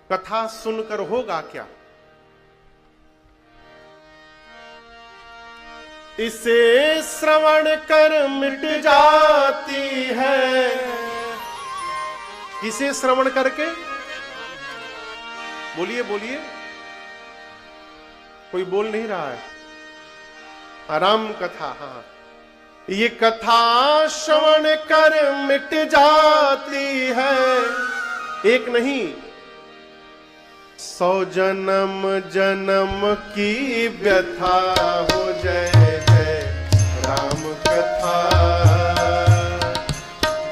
कथा सुनकर होगा क्या? इसे श्रवण कर मिट जाती है। किसे श्रवण करके? बोलिए बोलिए, कोई बोल नहीं रहा है। राम कथा, हाँ, ये कथा श्रवण कर मिट जाती है। एक नहीं, 100 जन्म जन्म की व्यथा हो। जय जय राम कथा,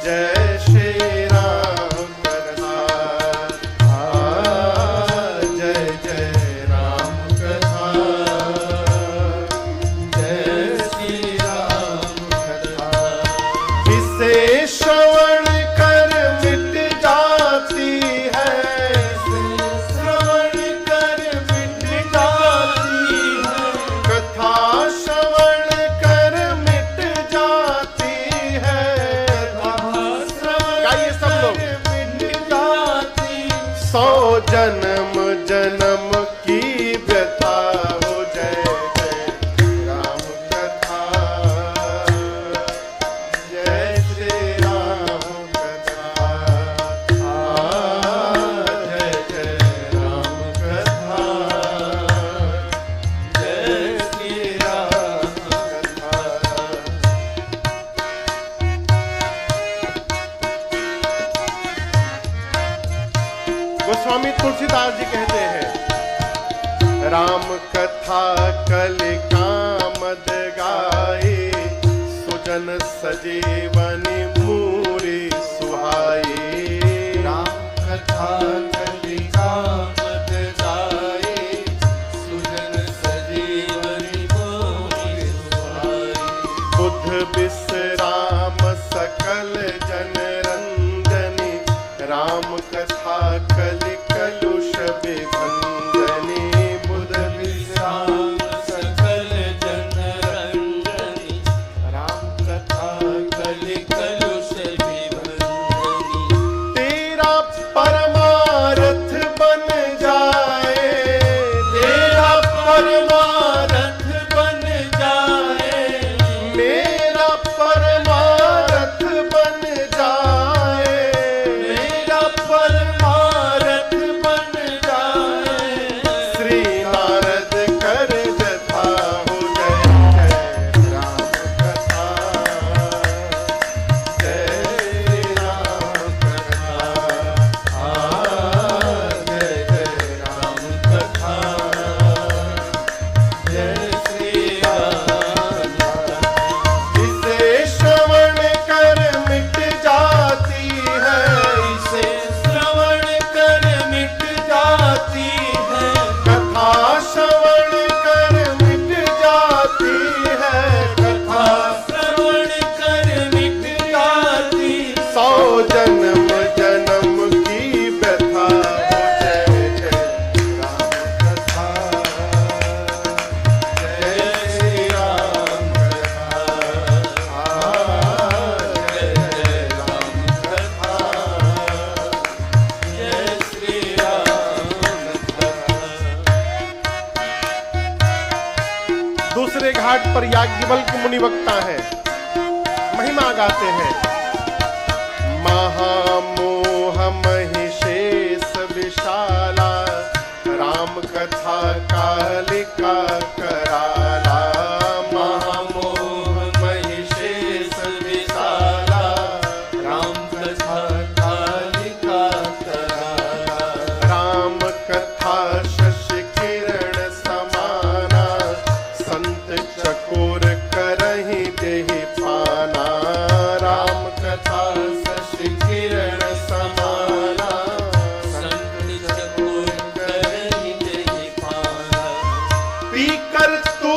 जय श्री राम कथा, जय जय राम कथा, जय श्री राम कथा। इसे श्रवण कर मिट जाती है, श्रवण कर मिट जाती है। कथा श्रवण कर मिट जाती है, गाइए सब लोग। मिट जाती 100 जन्म जन्म की व्यथा हो। जय जय राम कथा, जय श्री राम कथा, जय जय राम कथा, जय श्री राम कथा। गोस्वामी तुलसीदास जी कहते हैं, राम कथा कल कामद गाए, सुजन सजीवनी मूरी सुहाई। राम कथा कल कामद गाए, सुजन सजीवनी मूरी सुहाई। बुद्ध विश्राम सकल जन रंजनी, राम कथा कल कलुष विभंजनी। बुद्ध विश्राम सकल जन रंजनी, राम कथा कल कलुष विभंजनी। तेरा परमारथ बन जाए, तेरा परमारथ बन जाए, मेरा परमारथ बन जाए, मेरा परमारथ बन जाए। श्री नारद कर जथा हो। जय जय राम कथा, जय राम कथा, जय जय राम कथा, जय श्री राम कथा। इसे श्रवण कर मिट जाती है, इसे श्रवण कर मिट जाती है। कथा श्रवण कर मिट जाती है, कथा श्रवण कर मिट जाती। 100 जन्म जन्म की व्यथा हो। जय जय राम कथा, जय श्री राम कथा, जय जय राम कथा, जय श्री राम कथा। दूसरे घाट पर याज्ञवल्क्य मुनि वक्ता है, महिमा गाते हैं। महामोह महिषेश विशाला, राम कथा कालिका कराला। महामोह महिषेश विशाला, राम कथा कालिका कराला। राम कथा शशि किरण समाना, संत चकोर करहि देहि पाना। राम कथा शशि किरण समाना, संत चकोर करहि देहि पाना। पीकर तू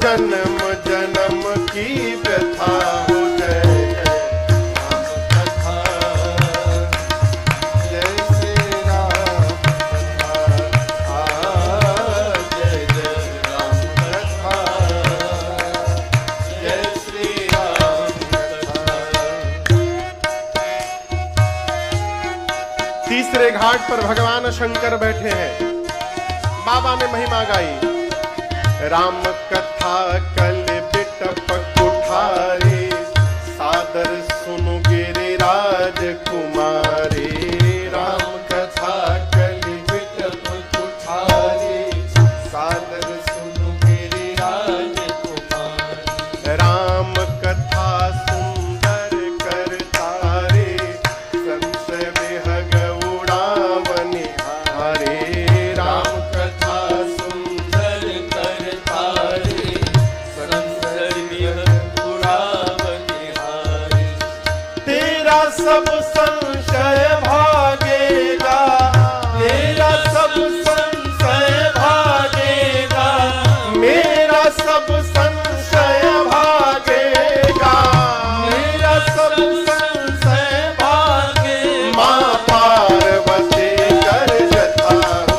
जन्म जन्म की व्यथा हो। जय तीसरे घाट पर भगवान शंकर बैठे हैं। बाबा ने महिमा गाई। राम कथा कल बिटप कुठारी, सादर सुनु गिरिराज कुमारी। राम कथा कल बिटप कुठारी, सादर सुनु गिरिराज कुमारी। राम कथा सुंदर करतारे, संशय विहग सब संशय भागेगा, तेरा सब संशय भागेगा, मेरा सब संशय भागेगा, मेरा सब संशय भागेगा। माँ पार्वती कर जथा हो।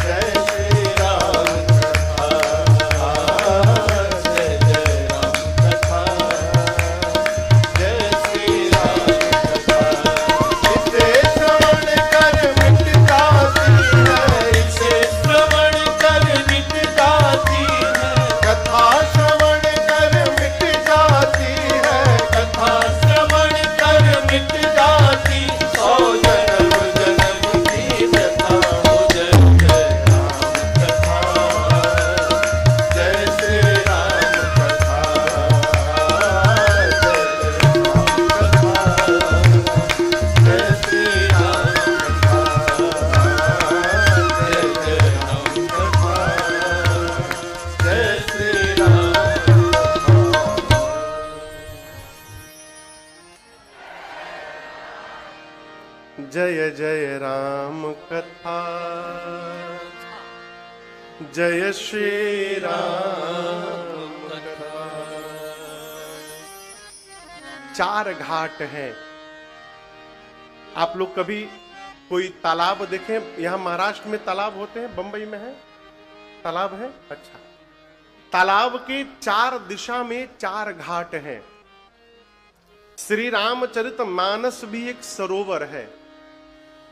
जय श्री राम कथा, जय श्री राम कथा, जय श्री राम कथा। इसे श्रवण कर मिट जाती है, इसे श्रवण कर मिट जाती है, कथा श्रवण कर मिट जाती है, कथा श्रवण कर मिट जाती। सौ जन्म जन्म की व्यथा हो। जय जय राम कथा, जय श्री राम कथा, जय श्री राम कथा, जय श्री राम कथा। जय जय राम कथा, जय श्री राम कथा। चार घाट हैं। आप लोग कभी कोई तालाब देखें? यहां महाराष्ट्र में तालाब होते हैं, बंबई में है तालाब है। अच्छा, तालाब के चार दिशा में चार घाट हैं। श्री रामचरित मानस भी एक सरोवर है।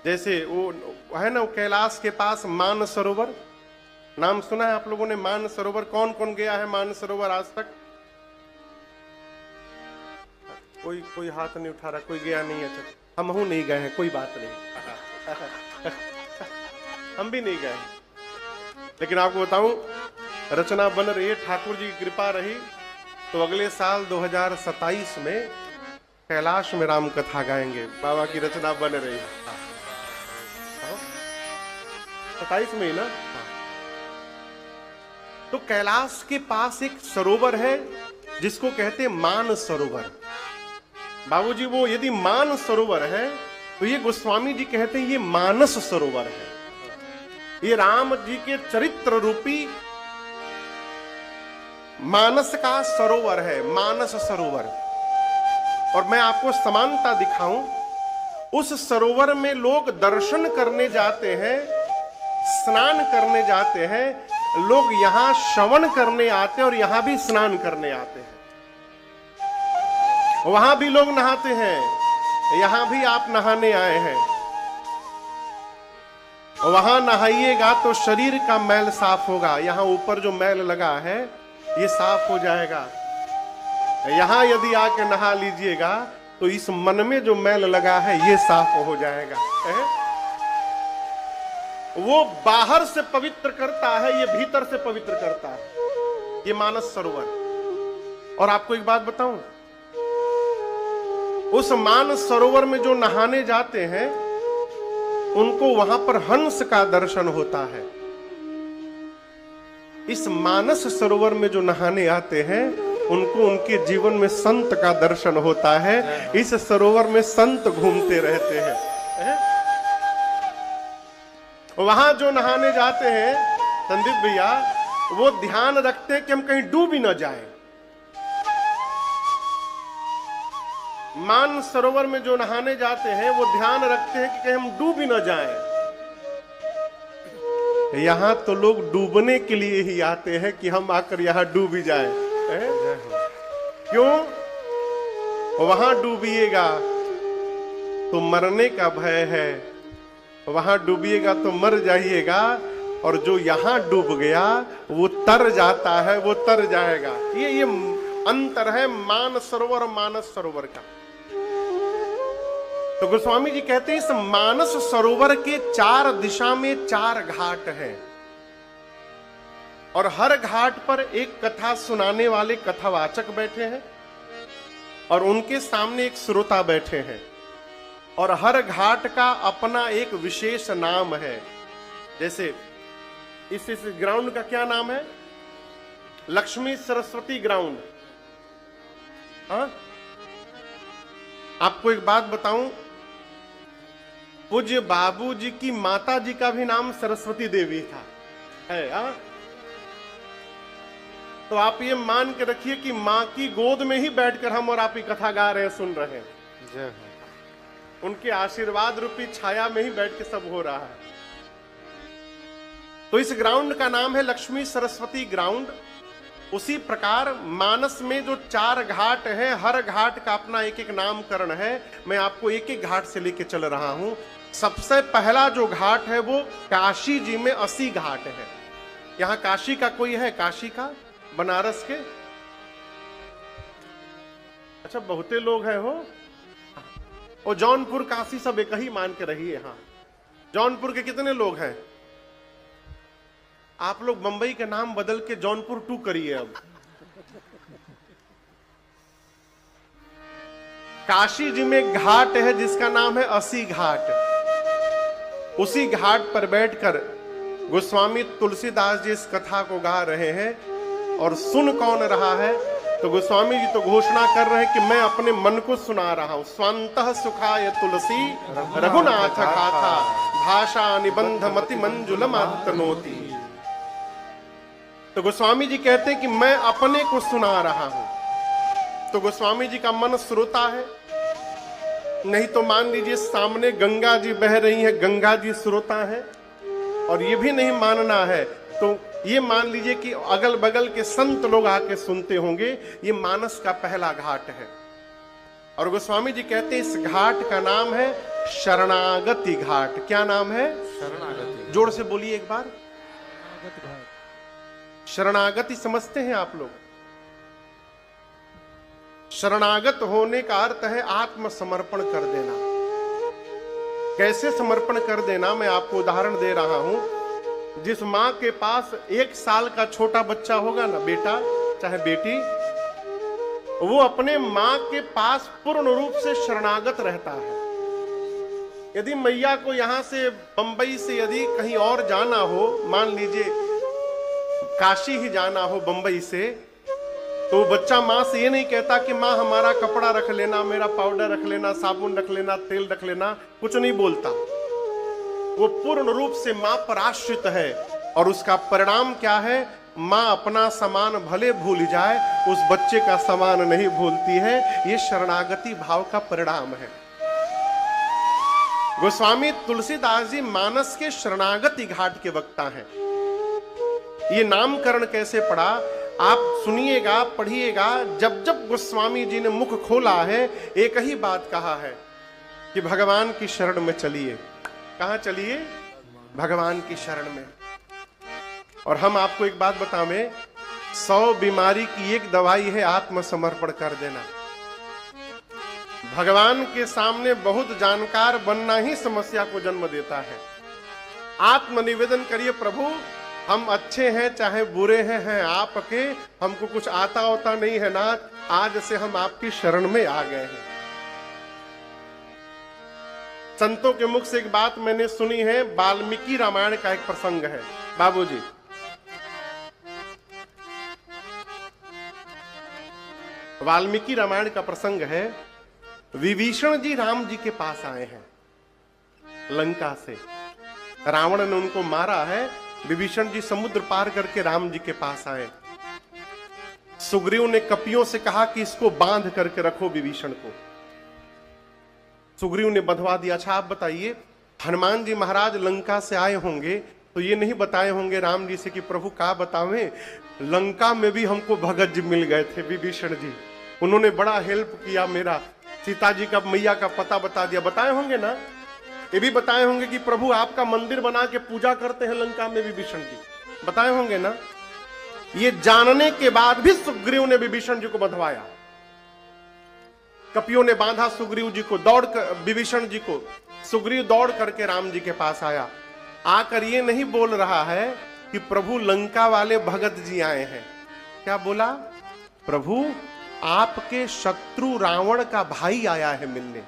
जैसे वो है ना, वो कैलाश के पास मान सरोवर, नाम सुना है आप लोगों ने? मान सरोवर कौन कौन गया है मान सरोवर आज तक? कोई हाथ नहीं उठा रहा, कोई गया नहीं है। हम हूं नहीं गए हैं, कोई बात नहीं। हम भी नहीं गए, लेकिन आपको बताऊं, रचना बन रही है, ठाकुर जी की कृपा रही तो अगले साल 2027 में कैलाश में राम कथा गाएंगे। बाबा की रचना बन रही है। 27 में ही ना। तो कैलाश के पास एक सरोवर है जिसको कहते हैं मान सरोवर। बाबूजी, वो यदि मान सरोवर है तो ये गोस्वामी जी कहते हैं ये मानस सरोवर है। ये राम जी के चरित्र रूपी मानस का सरोवर है, मानस सरोवर। और मैं आपको समानता दिखाऊं, उस सरोवर में लोग दर्शन करने जाते हैं, स्नान करने जाते हैं, लोग यहां श्रवण करने आते हैं और यहां भी स्नान करने आते हैं। वहां भी लोग नहाते हैं, यहां भी आप नहाने आए हैं। वहां नहाइएगा तो शरीर का मैल साफ होगा। यहां ऊपर जो मैल लगा है ये साफ हो जाएगा। यहां यदि आके नहा लीजिएगा तो इस मन में जो मैल लगा है ये साफ हो जाएगा। वो बाहर से पवित्र करता है, ये भीतर से पवित्र करता है, ये मानस सरोवर। और आपको एक बात बताऊं, उस मानस सरोवर में जो नहाने जाते हैं उनको वहां पर हंस का दर्शन होता है। इस मानस सरोवर में जो नहाने आते हैं उनको उनके जीवन में संत का दर्शन होता है। इस सरोवर में संत घूमते रहते हैं। वहां जो नहाने जाते हैं संदीप भैया, वो ध्यान रखते हैं कि हम कहीं डूब ही न जाएं। मान सरोवर में जो नहाने जाते हैं वो ध्यान रखते हैं कि कहीं हम डूब ही न जाएं। यहां तो लोग डूबने के लिए ही आते हैं कि हम आकर यहां डूब ही जाएं। क्यों? वहां डूबिएगा तो मरने का भय है, वहां डूबिएगा तो मर जाइएगा, और जो यहां डूब गया वो तर जाता है, वो तर जाएगा। ये अंतर है मान सरोवर मानस सरोवर का। तो गोस्वामी जी कहते हैं इस मानस सरोवर के 4 दिशा में 4 घाट हैं, और हर घाट पर एक कथा सुनाने वाले कथावाचक बैठे हैं, और उनके सामने एक श्रोता बैठे हैं, और हर घाट का अपना एक विशेष नाम है। जैसे इस ग्राउंड का क्या नाम है? लक्ष्मी सरस्वती ग्राउंड। हाँ, आपको एक बात बताऊं, पूज्य बाबूजी की माता जी का भी नाम सरस्वती देवी था, है। हाँ, तो आप ये मान के रखिए कि मां की गोद में ही बैठकर हम और आप ही कथा गा रहे हैं, सुन रहे हैं। उनके आशीर्वाद रूपी छाया में ही बैठ के सब हो रहा है। तो इस ग्राउंड का नाम है लक्ष्मी सरस्वती ग्राउंड। उसी प्रकार मानस में जो 4 घाट हैं, हर घाट का अपना एक एक नामकरण है। मैं आपको एक एक घाट से लेके चल रहा हूं। सबसे पहला जो घाट है वो काशी जी में 80 घाट है। यहां काशी का कोई है? काशी का, बनारस के? अच्छा, बहुते लोग हैं हो। और जौनपुर काशी सब एक ही मान के रहिए। हाँ, जौनपुर के कितने लोग हैं? आप लोग बंबई के नाम बदल के जौनपुर 2 करिए अब। काशी जी में घाट है जिसका नाम है 80 घाट। उसी घाट पर बैठकर गोस्वामी तुलसीदास जी इस कथा को गा रहे हैं। और सुन कौन रहा है? तो गोस्वामी जी तो घोषणा कर रहे हैं कि मैं अपने मन को सुना रहा हूं। स्वांतः सुखाय तुलसी रघुनाथ गाथा, भाषा निबंध मति मंजुल मातनोति। तो गोस्वामी जी कहते हैं कि मैं अपने को सुना रहा हूं। तो गोस्वामी जी का मन श्रोता है। नहीं तो मान लीजिए सामने गंगा जी बह रही है, गंगा जी श्रोता है। और ये भी नहीं मानना है तो ये मान लीजिए कि अगल बगल के संत लोग आके सुनते होंगे। ये मानस का पहला घाट है। और गोस्वामी जी कहते हैं इस घाट का नाम है शरणागति घाट। क्या नाम है? शरणागति। जोर से बोलिए एक बार। शरणागति समझते हैं आप लोग? शरणागत होने का अर्थ है आत्मसमर्पण कर देना। कैसे समर्पण कर देना? मैं आपको उदाहरण दे रहा हूं। जिस मां के पास 1 साल का छोटा बच्चा होगा ना, बेटा चाहे बेटी, वो अपने मां के पास पूर्ण रूप से शरणागत रहता है। यदि मैया को यहां से बंबई से यदि कहीं और जाना हो, मान लीजिए काशी ही जाना हो बंबई से, तो बच्चा मां से ये नहीं कहता कि मां हमारा कपड़ा रख लेना, मेरा पाउडर रख लेना, साबुन रख लेना, तेल रख लेना, कुछ नहीं बोलता। वो पूर्ण रूप से मां पर आश्रित है। और उसका परिणाम क्या है? मां अपना सामान भले भूल जाए, उस बच्चे का सामान नहीं भूलती है। ये शरणागति भाव का परिणाम है। गोस्वामी तुलसीदास जी मानस के शरणागति घाट के वक्ता हैं। ये नामकरण कैसे पड़ा आप सुनिएगा, पढ़िएगा। जब जब गोस्वामी जी ने मुख खोला है, एक ही बात कहा है कि भगवान की शरण में चलिए। कहां चलिए? भगवान की शरण में। और हम आपको एक बात बतावें, 100 बीमारी की एक दवाई है आत्मसमर्पण कर देना। भगवान के सामने बहुत जानकार बनना ही समस्या को जन्म देता है। आत्मनिवेदन करिए, प्रभु हम अच्छे हैं चाहे बुरे हैं आपके, हमको कुछ आता होता नहीं है ना, आज से हम आपकी शरण में आ गए हैं। संतों के मुख से एक बात मैंने सुनी है, वाल्मीकि रामायण का एक प्रसंग है। बाबूजी, वाल्मीकि रामायण का प्रसंग है। विभीषण जी राम जी के पास आए हैं लंका से। रावण ने उनको मारा है। विभीषण जी समुद्र पार करके राम जी के पास आए। सुग्रीव ने कपियों से कहा कि इसको बांध करके रखो विभीषण को। सुग्रीव ने बंधवा दिया। अच्छा आप बताइए, हनुमान जी महाराज लंका से आए होंगे तो ये नहीं बताए होंगे राम जी से कि प्रभु का बतावें, लंका में भी हमको भगत जी मिल गए थे विभीषण जी, उन्होंने बड़ा हेल्प किया, मेरा सीता जी का मैया का पता बता दिया। बताए होंगे ना? ये भी बताए होंगे कि प्रभु आपका मंदिर बना के पूजा करते हैं लंका में विभीषण जी, बताए होंगे ना? ये जानने के बाद भी सुग्रीव ने विभीषण जी को बंधवाया। कपियों ने बांधा सुग्रीव जी को, दौड़ कर विभीषण जी को। सुग्रीव दौड़ करके राम जी के पास आया। आकर ये नहीं बोल रहा है कि प्रभु लंका वाले भगत जी आए हैं। क्या बोला? प्रभु आपके शत्रु रावण का भाई आया है मिलने।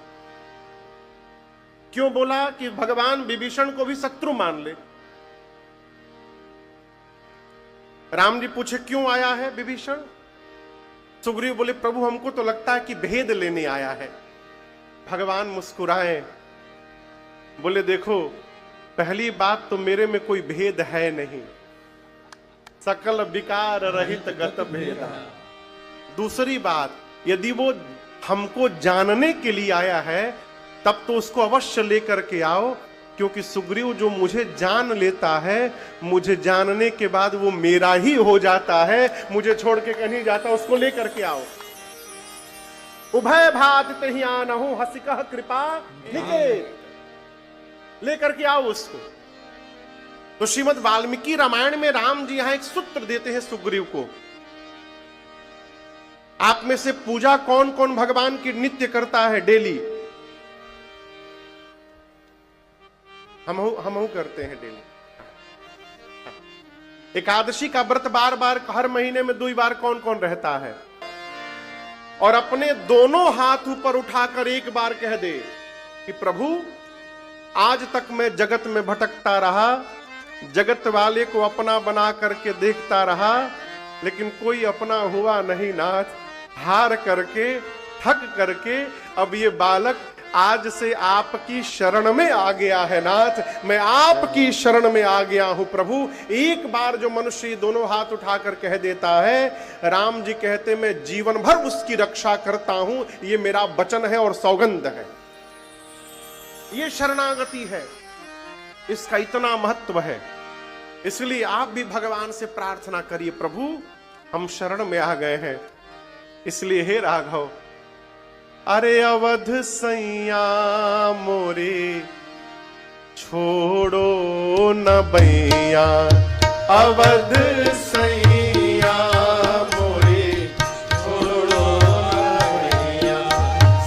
क्यों बोला? कि भगवान विभीषण को भी शत्रु मान ले। राम जी पूछे क्यों आया है विभीषण? सुग्रीव बोले प्रभु हमको तो लगता है कि भेद लेने आया है। भगवान मुस्कुराए, बोले देखो पहली बात तो मेरे में कोई भेद है नहीं, सकल विकार रहित गत भेद। दूसरी बात, यदि वो हमको जानने के लिए आया है तब तो उसको अवश्य लेकर के आओ, क्योंकि सुग्रीव जो मुझे जान लेता है, मुझे जानने के बाद वो मेरा ही हो जाता है, मुझे छोड़ के कहीं जाता, उसको लेकर के आओ। उभय भात तहि आनहु हसिकह कृपा निकेत, लेकर के आओ उसको। तो श्रीमद् वाल्मीकि रामायण में राम जी यहां एक सूत्र देते हैं सुग्रीव को। आप में से पूजा कौन कौन भगवान की नित्य करता है डेली? हम करते हैं डेली। एकादशी का व्रत बार बार हर महीने में 2 बार कौन कौन रहता है? और अपने दोनों हाथ ऊपर उठाकर एक बार कह दे कि प्रभु आज तक मैं जगत में भटकता रहा, जगत वाले को अपना बना करके देखता रहा, लेकिन कोई अपना हुआ नहीं नाथ। हार करके, थक करके अब ये बालक आज से आपकी शरण में आ गया है नाथ, मैं आपकी शरण में आ गया हूं प्रभु। एक बार जो मनुष्य दोनों हाथ उठाकर कह देता है, राम जी कहते मैं जीवन भर उसकी रक्षा करता हूं, ये मेरा वचन है और सौगंध है। ये शरणागति है, इसका इतना महत्व है। इसलिए आप भी भगवान से प्रार्थना करिए, प्रभु हम शरण में आ गए हैं। इसलिए हे राघव, अरे अवध सैया मोरे छोड़ो न बैया, अवध सैया मोरे छोड़ो न बैया,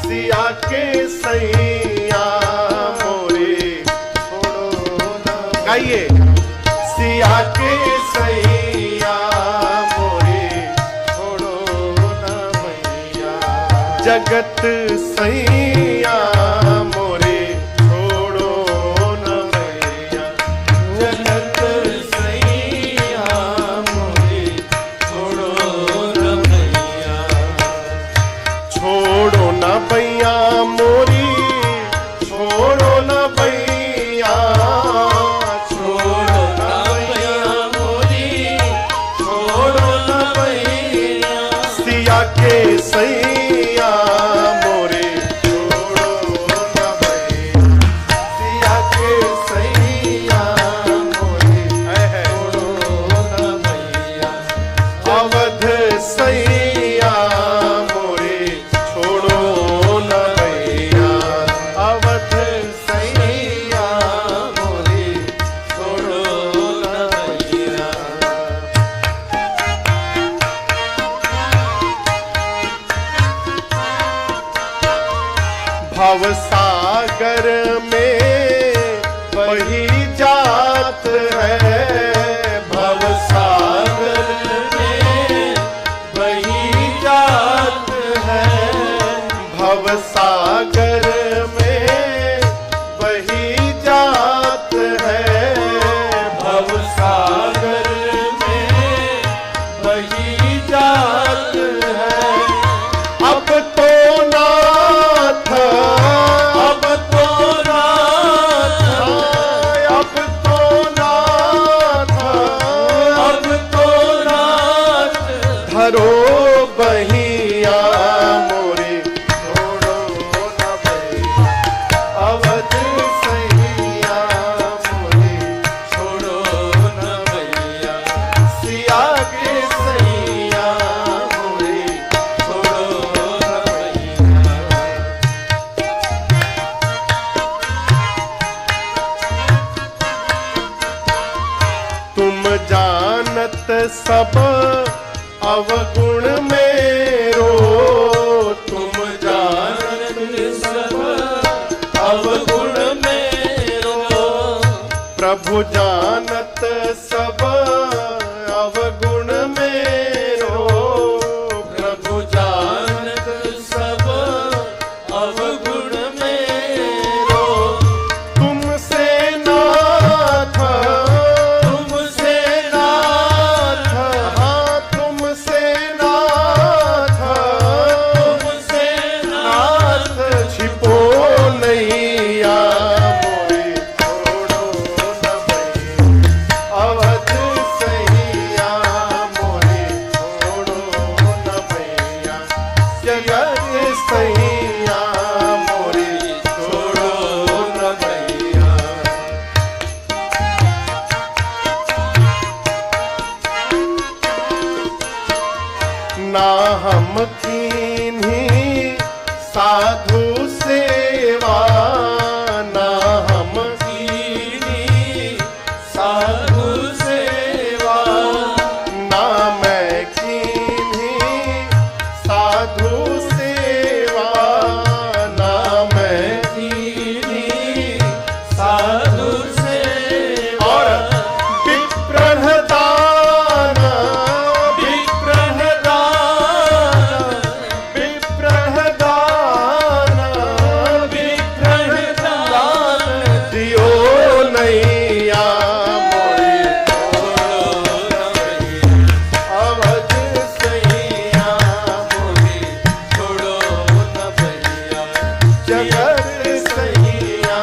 सिया के सैया मोरे छोड़ो न, गाइए, सिया के सैया मोरे छोड़ो न बैया, जगत सैया मोरे छोड़ो न भैया, जगत सैया मोरे छोड़ो न भैया, छोड़ो न भैया मोरी, छोड़ो न भैया, छोड़ो न भैया मोरी, छोड़ो न भैया, सिया के सैया मोरे छोड़ो न भैया, सिया के सैया मोरे छोड़ो न भैया, अवध सैया मोरे छोड़ो न भैया, अवध सैया मोरे छोड़ो न भैया। भव सागर में बही जात है, भव सागर में बही जात है, भव सागर में बही जात है, भव सागर में बही जात है, अब तो नाथ, अब तो नाथ, अब जानत सब अवगुण मेरो, तुम जानत सब अवगुण मेरो, प्रभु जानत सब अवगुण मेरो, प्रभु जानत सब अवगुण मेरो, तुमसे नाथ, तुमसे नाथ, हाँ तुमसे नाथ, तुमसे नाथ, छिपो नैया मोरी छोड़ो न भई, अवध सैया मोरी छोड़ो न भैया, जगत सैया मोरी छोड़ो न भैया। ना हम कीन्ही साधु सेवा, ना हम कीन्ही साधु सेवा, ना मैं कीन्ही साधु सेवा, ना मैं कीन्ही साधु सेवा, और विप्रहदान, विप्रहदान, विप्रहदान, विप्रहदान, दियो नैया मोरी छोड़ो न भैया, अवध सैया मोरी छोड़ो न भैया, जगत सैया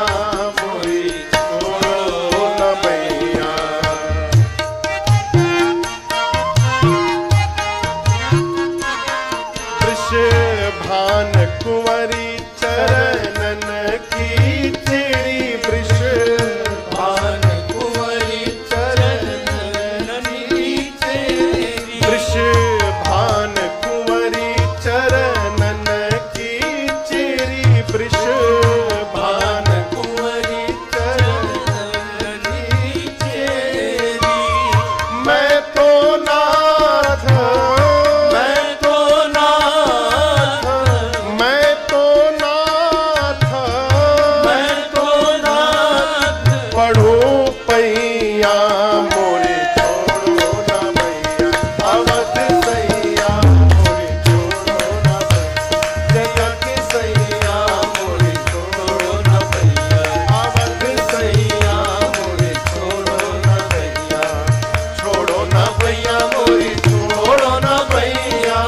मोरी छोड़ो न भैया। वृषभान कुंवरी चरणन की चिड़ी, वृषभान कुंवरी चरणन की चिड़ी, वृषभान कुंवरी चरणन की चिड़ी, वृषभान कुंवरी चरणन की चिड़ी, मैं तो नाथ, मैं तो नाथ, मैं तो नाथ, मैं तो नाथ, पढ़ो पैया मोरे छोड़ो न भैया, अवध सैया मोरे छोड़ो न भैया, जगत सैया मोरे छोड़ो न भैया, अवध सैया मोरे छोड़ो न भैया, छोड़ो न भैया मोरी छोड़ो न भैया,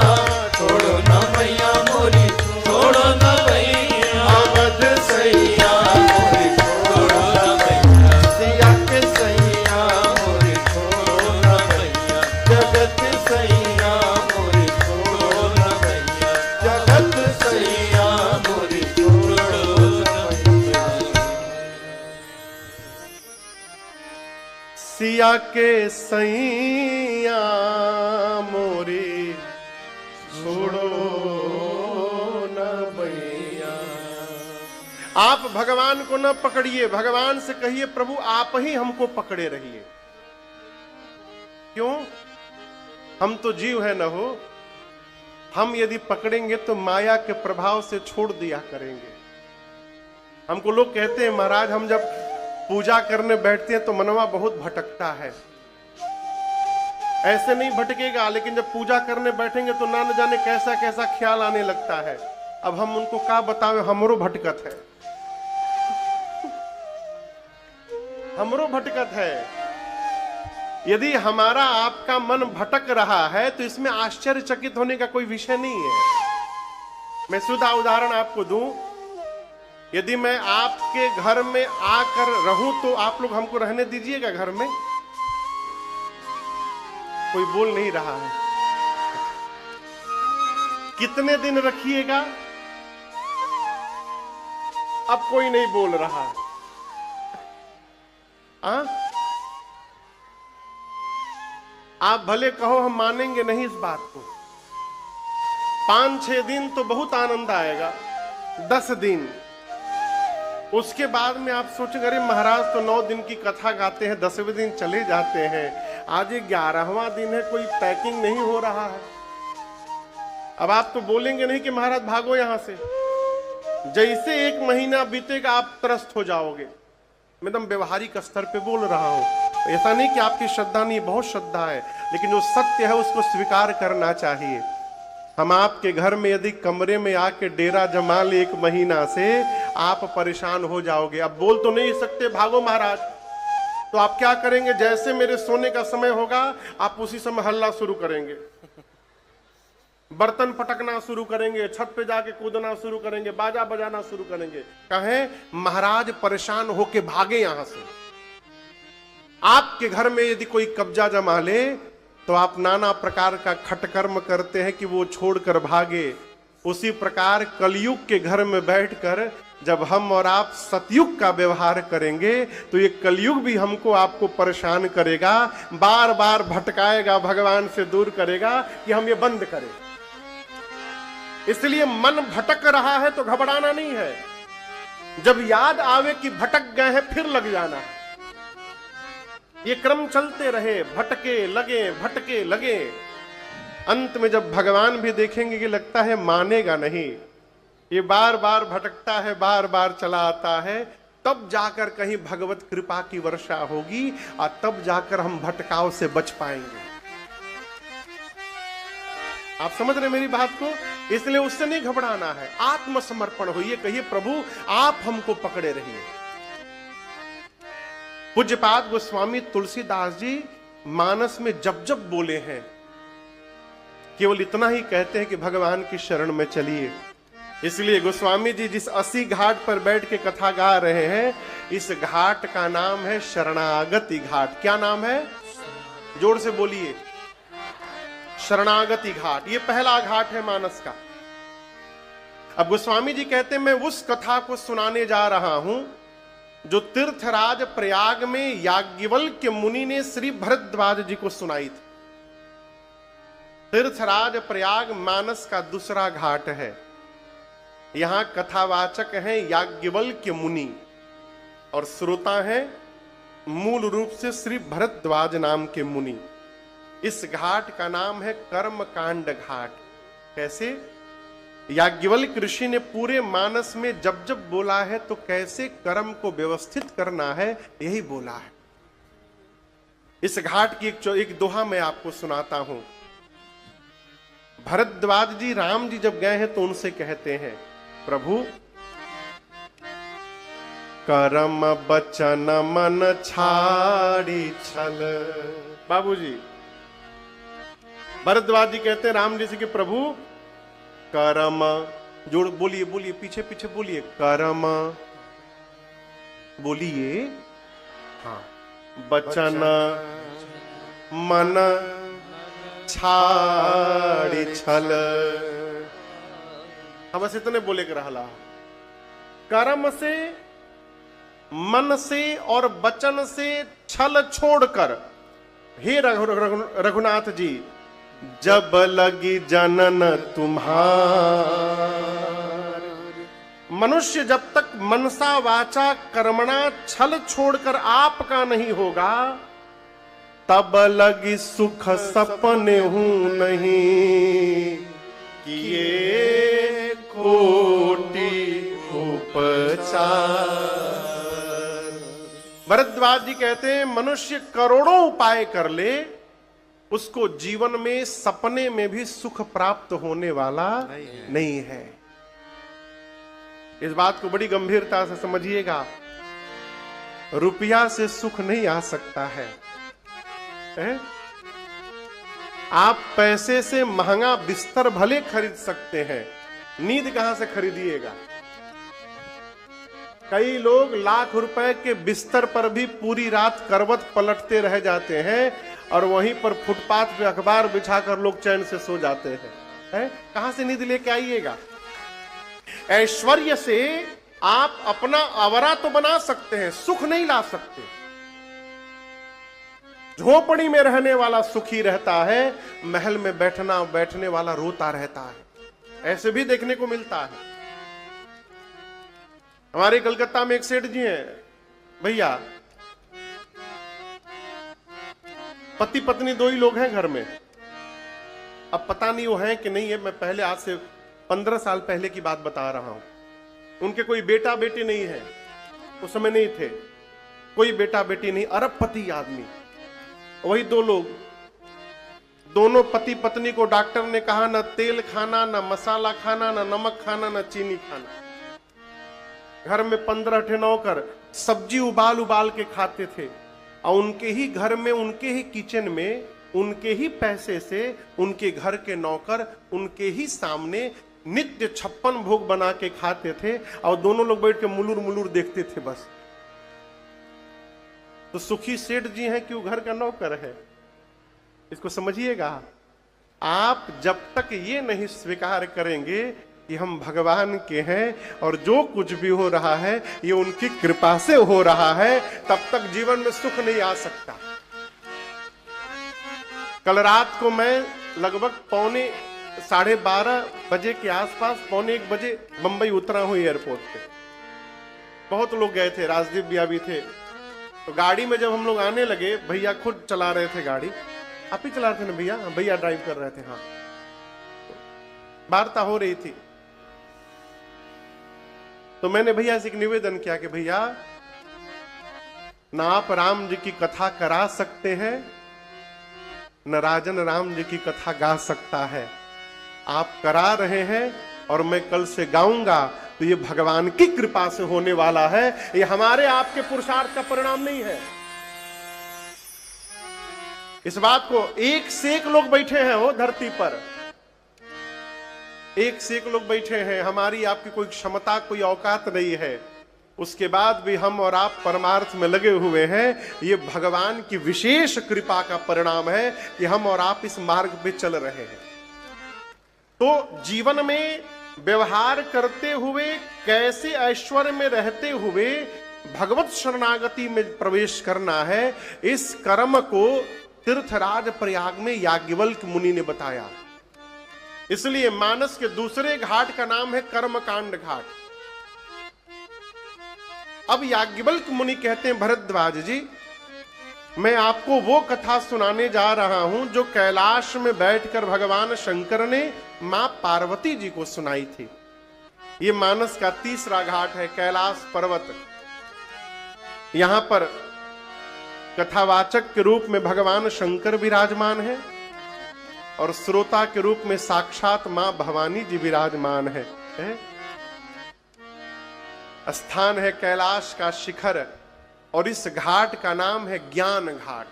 छोड़ो न भैया मोरी छोड़ो न भैया, अवध सैया मोरी छोड़ो न भैया, सिया के सैया मोरी छोड़ो न भैया, जगत सैया मोरी छोड़ो न भैया, जगत सैया मोरी छोड़ो न भैया, सिया के सैया मोरी छोड़ो न भैया। आप भगवान को न पकड़िए, भगवान से कहिए प्रभु आप ही हमको पकड़े रहिए। क्यों? हम तो जीव है न हो, हम यदि पकड़ेंगे तो माया के प्रभाव से छोड़ दिया करेंगे। हमको लोग कहते हैं महाराज हम जब पूजा करने बैठते हैं तो मनवा बहुत भटकता है। ऐसे नहीं भटकेगा, लेकिन जब पूजा करने बैठेंगे तो ना न जाने कैसा कैसा ख्याल आने लगता है। अब हम उनको क्या बतावे, हमरो भटकत है, हमरो भटकत है। यदि हमारा आपका मन भटक रहा है तो इसमें आश्चर्यचकित होने का कोई विषय नहीं है। मैं सीधा उदाहरण आपको दूं, यदि मैं आपके घर में आकर रहूं तो आप लोग हमको रहने दीजिएगा घर में? कोई बोल नहीं रहा है। कितने दिन रखिएगा? अब कोई नहीं बोल रहा है। आप भले कहो हम मानेंगे नहीं इस बात को। 5-6 दिन तो बहुत आनंद आएगा, 10 दिन, उसके बाद में आप सोचेंगे अरे महाराज तो 9 दिन की कथा गाते हैं, 10वें दिन चले जाते हैं, आज 11वां दिन है, कोई पैकिंग नहीं हो रहा है। अब आप तो बोलेंगे नहीं कि महाराज भागो यहां से, जैसे 1 महीना बीतेगा आप त्रस्त हो जाओगे। मैं एकदम व्यवहारिक स्तर पे बोल रहा हूं। ऐसा नहीं कि आपकी श्रद्धा नहीं, बहुत श्रद्धा है, लेकिन जो सत्य है उसको स्वीकार करना चाहिए। हम आपके घर में यदि कमरे में आके डेरा जमा ले 1 महीना से, आप परेशान हो जाओगे। अब बोल तो नहीं सकते भागो महाराज, तो आप क्या करेंगे? जैसे मेरे सोने का समय होगा आप उसी समय हल्ला शुरू करेंगे, बर्तन पटकना शुरू करेंगे, छत पे जाके कूदना शुरू करेंगे, बाजा बजाना शुरू करेंगे। कहें महाराज परेशान होके भागे यहां से। आपके घर में यदि कोई कब्जा जमा ले तो आप नाना प्रकार का खटकर्म करते हैं कि वो छोड़कर भागे। उसी प्रकार कलयुग के घर में बैठकर जब हम और आप सतयुग का व्यवहार करेंगे तो ये कलयुग भी हमको आपको परेशान करेगा, बार बार भटकाएगा, भगवान से दूर करेगा कि हम ये बंद करें। इसलिए मन भटक रहा है तो घबराना नहीं है। जब याद आवे कि भटक गए हैं फिर लग जाना है। ये क्रम चलते रहे, भटके लगे। अंत में जब भगवान भी देखेंगे कि लगता है मानेगा नहीं, ये बार बार भटकता है, बार बार चला आता है, तब जाकर कहीं भगवत कृपा की वर्षा होगी और तब जाकर हम भटकाव से बच पाएंगे। आप समझ रहे मेरी बात को? इसलिए उससे नहीं घबराना है, आत्मसमर्पण होइए, कहिए प्रभु आप हमको पकड़े रहिए। पूज्यपाद गोस्वामी तुलसीदास जी मानस में जब जब बोले हैं केवल इतना ही कहते हैं कि भगवान की शरण में चलिए। इसलिए गोस्वामी जी जिस 80 घाट पर बैठ के कथा गा रहे हैं, इस घाट का नाम है शरणागति घाट। क्या नाम है? जोर से बोलिए, शरणागति घाट। ये पहला घाट है मानस का। अब गोस्वामी जी कहते हैं मैं उस कथा को सुनाने जा रहा हूं जो तीर्थराज प्रयाग में याज्ञवल्क्य मुनि ने श्री भरद्वाज जी को सुनाई थी। तीर्थराज प्रयाग मानस का दूसरा घाट है। यहां कथावाचक हैं याज्ञवल्क्य मुनि और श्रोता हैं मूल रूप से श्री भरद्वाज नाम के मुनि। इस घाट का नाम है कर्मकांड घाट। कैसे? याज्ञवल्क्य ऋषि ने पूरे मानस में जब जब बोला है तो कैसे कर्म को व्यवस्थित करना है यही बोला है। इस घाट की एक दोहा मैं आपको सुनाता हूं। भरद्वाज जी राम जी जब गए हैं तो उनसे कहते हैं प्रभु कर्म बचन मन छाड़ी छल। बाबूजी भरद्वाज जी कहते हैं राम जी से कि प्रभु कर्म, जोड़ बोलिए बोलिए, पीछे पीछे बोलिए, कर्म बोलिए, हाँ, बचन मन छाड़ी छल। हम बस इतने बोले के रहला। कर्म से, मन से और वचन से छल छोड़कर, हे रघुनाथ जी, जब लगी जनन तुम्हार। मनुष्य जब तक मनसा वाचा कर्मणा छल छोड़कर आपका नहीं होगा, तब लगी सुख सपने हूं नहीं, किए कोटि उपचार। भरद्वाज जी कहते हैं मनुष्य करोड़ों उपाय कर ले, उसको जीवन में सपने में भी सुख प्राप्त होने वाला नहीं है। इस बात को बड़ी गंभीरता से समझिएगा। रुपया से सुख नहीं आ सकता है? आप पैसे से महंगा बिस्तर भले खरीद सकते हैं, नींद कहां से खरीदिएगा? कई लोग लाख रुपए के बिस्तर पर भी पूरी रात करवट पलटते रह जाते हैं और वहीं पर फुटपाथ पे अखबार बिछाकर लोग चैन से सो जाते हैं। कहां से नींद लेके आइएगा? ऐश्वर्य से आप अपना आवारा तो बना सकते हैं, सुख नहीं ला सकते। झोपड़ी में रहने वाला सुखी रहता है, महल में बैठने वाला रोता रहता है। ऐसे भी देखने को मिलता है। हमारे कलकत्ता में एक सेठ जी हैं, भैया पति पत्नी दो ही लोग हैं घर में। अब पता नहीं वो हैं कि नहीं है, मैं पहले आज से 15 साल पहले की बात बता रहा हूं। उनके कोई बेटा बेटी नहीं है, उस समय नहीं थे, कोई बेटा बेटी नहीं, अरबपति आदमी, वही दो लोग। दोनों पति पत्नी को डॉक्टर ने कहा ना तेल खाना, ना मसाला खाना, ना नमक खाना, ना चीनी खाना। घर में 15 ठे नौकर सब्जी उबाल उबाल के खाते थे, और उनके ही घर में, उनके ही किचन में, उनके ही पैसे से उनके घर के नौकर उनके ही सामने नित्य 56 भोग बना के खाते थे, और दोनों लोग बैठ के मुलुर मुलुर देखते थे बस। तो सुखी सेठ जी हैं कि वो घर का नौकर है, इसको समझिएगा। आप जब तक ये नहीं स्वीकार करेंगे कि हम भगवान के हैं और जो कुछ भी हो रहा है ये उनकी कृपा से हो रहा है, तब तक जीवन में सुख नहीं आ सकता। कल रात को मैं लगभग 12:30 बजे के आसपास, 1:45 बजे बंबई उतरा हूं एयरपोर्ट पे। बहुत लोग गए थे, राजदीप भैया भी थे। तो गाड़ी में जब हम लोग आने लगे, भैया खुद चला रहे थे गाड़ी। आप ही चला रहे थे ना भैया? भैया ड्राइव कर रहे थे। हाँ, वार्ता हो रही थी। तो मैंने भैया से एक निवेदन किया कि भैया, ना आप राम जी की कथा करा सकते हैं, न राजन राम जी की कथा गा सकता है। आप करा रहे हैं और मैं कल से गाऊंगा, तो ये भगवान की कृपा से होने वाला है, ये हमारे आपके पुरुषार्थ का परिणाम नहीं है। इस बात को एक से एक लोग बैठे हैं वो धरती पर, एक से एक लोग बैठे हैं। हमारी आपकी कोई क्षमता, कोई औकात नहीं है, उसके बाद भी हम और आप परमार्थ में लगे हुए हैं। ये भगवान की विशेष कृपा का परिणाम है कि हम और आप इस मार्ग पे चल रहे हैं। तो जीवन में व्यवहार करते हुए, कैसे ऐश्वर्य में रहते हुए भगवत शरणागति में प्रवेश करना है, इस कर्म को तीर्थराज प्रयाग में याज्ञवल्क्य मुनि ने बताया। इसलिए मानस के दूसरे घाट का नाम है कर्मकांड घाट। अब याज्ञवल्क्य मुनि कहते हैं, भरद्वाज जी, मैं आपको वो कथा सुनाने जा रहा हूं जो कैलाश में बैठकर भगवान शंकर ने मां पार्वती जी को सुनाई थी। ये मानस का तीसरा घाट है, कैलाश पर्वत। यहां पर कथावाचक के रूप में भगवान शंकर विराजमान है और श्रोता के रूप में साक्षात मां भवानी जी विराजमान है। स्थान है कैलाश का शिखर, और इस घाट का नाम है ज्ञान घाट।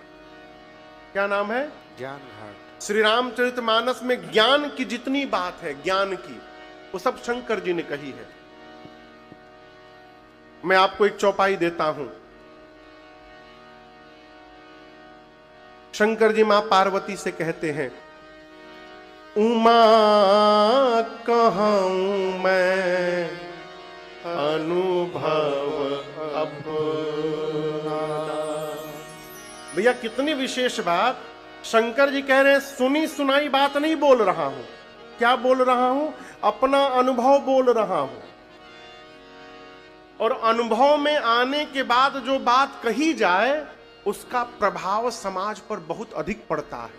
क्या नाम है? ज्ञान घाट। श्री रामचरितमानस में ज्ञान की जितनी बात है, ज्ञान की, वो सब शंकर जी ने कही है। मैं आपको एक चौपाई देता हूं। शंकर जी मां पार्वती से कहते हैं, उमा कहूं मैं अनुभव अपना। भैया कितनी विशेष बात। शंकर जी कह रहे हैं, सुनी सुनाई बात नहीं बोल रहा हूं। क्या बोल रहा हूं? अपना अनुभव बोल रहा हूं। और अनुभव में आने के बाद जो बात कही जाए, उसका प्रभाव समाज पर बहुत अधिक पड़ता है।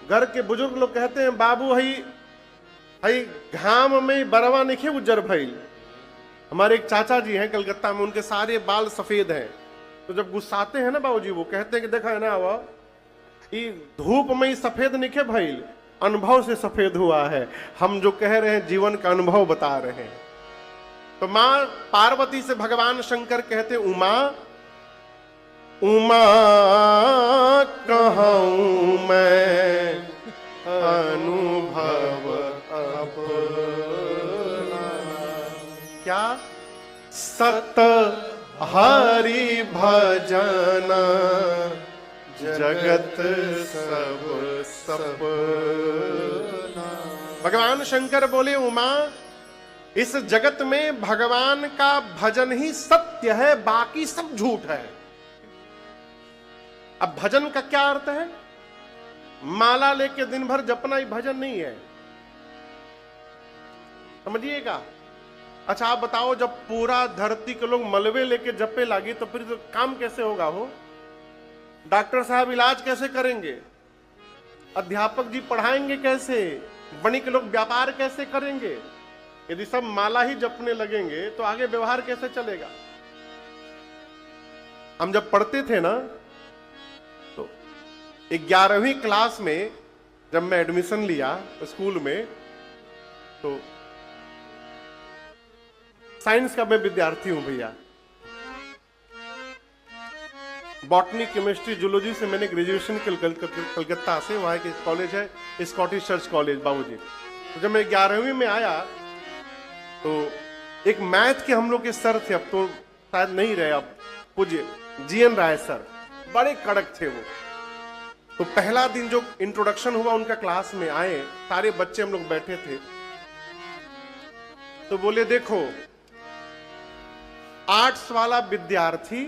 घर के बुजुर्ग लोग कहते हैं, बाबू हई घाम में बरवा नहीं उज्जर भइल। हमारे एक चाचा जी हैं कलकत्ता में, उनके सारे बाल सफेद हैं। तो जब गुस्साते हैं ना बाबूजी, वो कहते हैं कि देखा है ना, वो धूप में ही सफेद नहीं भइल, अनुभव से सफेद हुआ है। हम जो कह रहे हैं जीवन का अनुभव बता रहे हैं। तो मां पार्वती से भगवान शंकर कहते, उमा उमा कहूं मैं अनुभव अपना। क्या? सत हरि भजन जगत सब सपना। भगवान शंकर बोले, उमा, इस जगत में भगवान का भजन ही सत्य है, बाकी सब झूठ है। अब भजन का क्या अर्थ है? माला लेके दिन भर जपना ही भजन नहीं है, समझिएगा। अच्छा आप बताओ, जब पूरा धरती के लोग मलबे लेके जपे लागी तो फिर तो काम कैसे होगा? हो डॉक्टर साहब इलाज कैसे करेंगे, अध्यापक जी पढ़ाएंगे कैसे, वणिक लोग व्यापार कैसे करेंगे। यदि सब माला ही जपने लगेंगे तो आगे व्यवहार कैसे चलेगा। हम जब पढ़ते थे ना तो 11वीं क्लास में जब मैं एडमिशन लिया स्कूल में, तो साइंस का मैं विद्यार्थी हूं भैया। बॉटनी, केमिस्ट्री, जूलॉजी से मैंने ग्रेजुएशन कलकत्ता से, वहां के कॉलेज है स्कॉटिश चर्च कॉलेज बाबूजी। तो जब मैं 11वीं में आया तो एक मैथ के हम लोग के सर थे, अब तो शायद नहीं रहे, अब पूज्य जीएन राय सर, बड़े कड़क थे वो। तो पहला दिन जो इंट्रोडक्शन हुआ उनका, क्लास में आए सारे बच्चे, हम लोग बैठे थे, तो बोले देखो आर्ट्स वाला विद्यार्थी,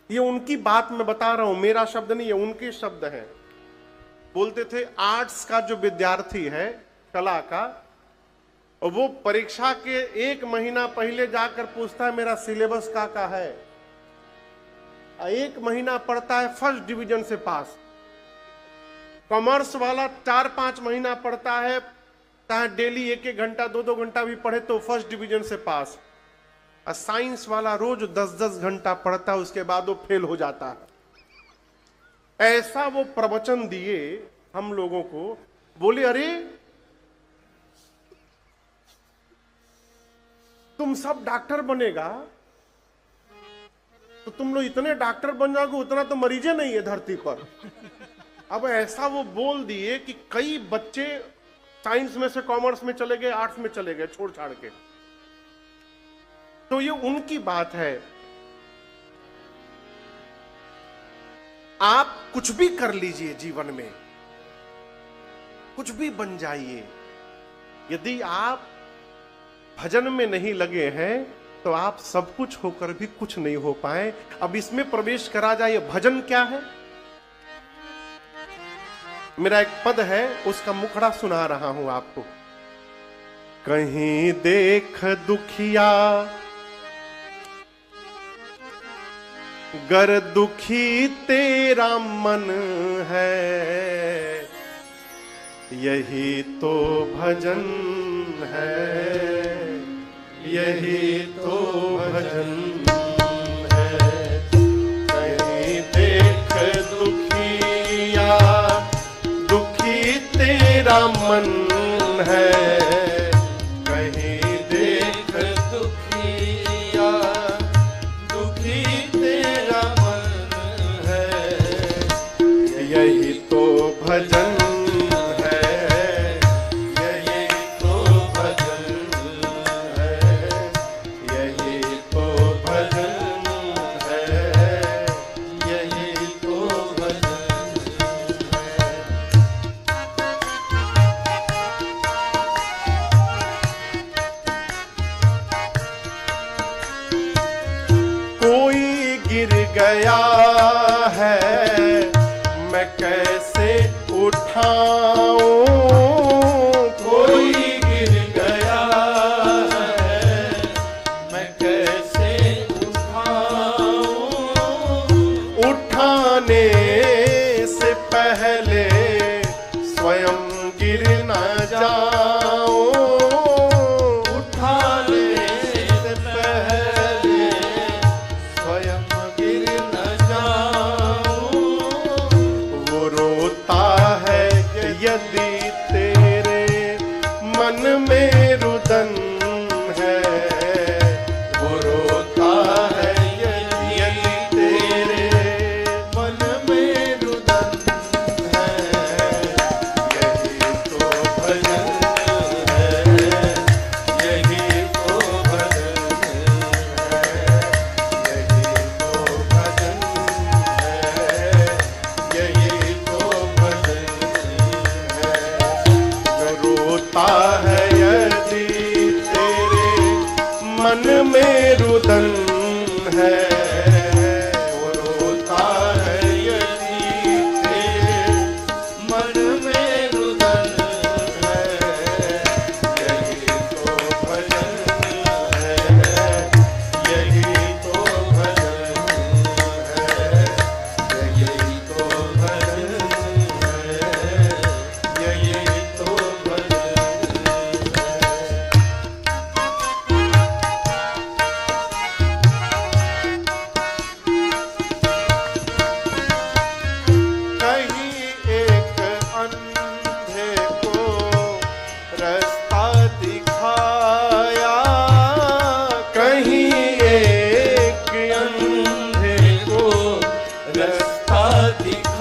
ये उनकी बात मैं बता रहा हूं, मेरा शब्द नहीं है, उनके शब्द हैं। बोलते थे आर्ट्स का जो विद्यार्थी है कला का, और वो परीक्षा के 1 महीना पहले जाकर पूछता है मेरा सिलेबस का है, 1 महीना पढ़ता है, फर्स्ट डिवीजन से पास। कॉमर्स वाला 4-5 महीना पढ़ता है, चाहे डेली 1-1 घंटा 2-2 घंटा भी पढ़े तो फर्स्ट डिवीजन से पास। और साइंस वाला रोज 10-10 घंटा पढ़ता है, उसके बाद वो फेल हो जाता है। ऐसा वो प्रवचन दिए हम लोगों को। बोले अरे तुम सब डॉक्टर बनेगा तो तुम लोग इतने डॉक्टर बन जाओगे, उतना तो मरीजे नहीं है धरती पर। अब ऐसा वो बोल दिए कि कई बच्चे साइंस में से कॉमर्स में चले गए, आर्ट्स में चले गए छोड़ छाड़ के। तो ये उनकी बात है। आप कुछ भी कर लीजिए जीवन में, कुछ भी बन जाइए, यदि आप भजन में नहीं लगे हैं तो आप सब कुछ होकर भी कुछ नहीं हो पाए। अब इसमें प्रवेश करा जाए, भजन क्या है। मेरा एक पद है, उसका मुखड़ा सुना रहा हूं आपको। कहीं देख दुखिया गर दुखी तेरा मन है, यही तो भजन है, यही तो भजन है। कहीं देख दुखिया दुखी तेरा मन है, कहीं देख दुखिया दुखी तेरा मन है, यही तो भजन गया है मैं कैसे उठाऊं, कोई गिर गया है मैं कैसे उठाऊं, उठाने से पहले स्वयं गिर न जाऊं, उठाने से पहले स्वयं गिर न जाऊं। वो रोता है यदि तेरे मन में रुदन है, वो रोता है यदि तेरे मन में रुदन है, यही तो भजन है, यही तो भजन है, यही तो भजन है, यही तो भजन है।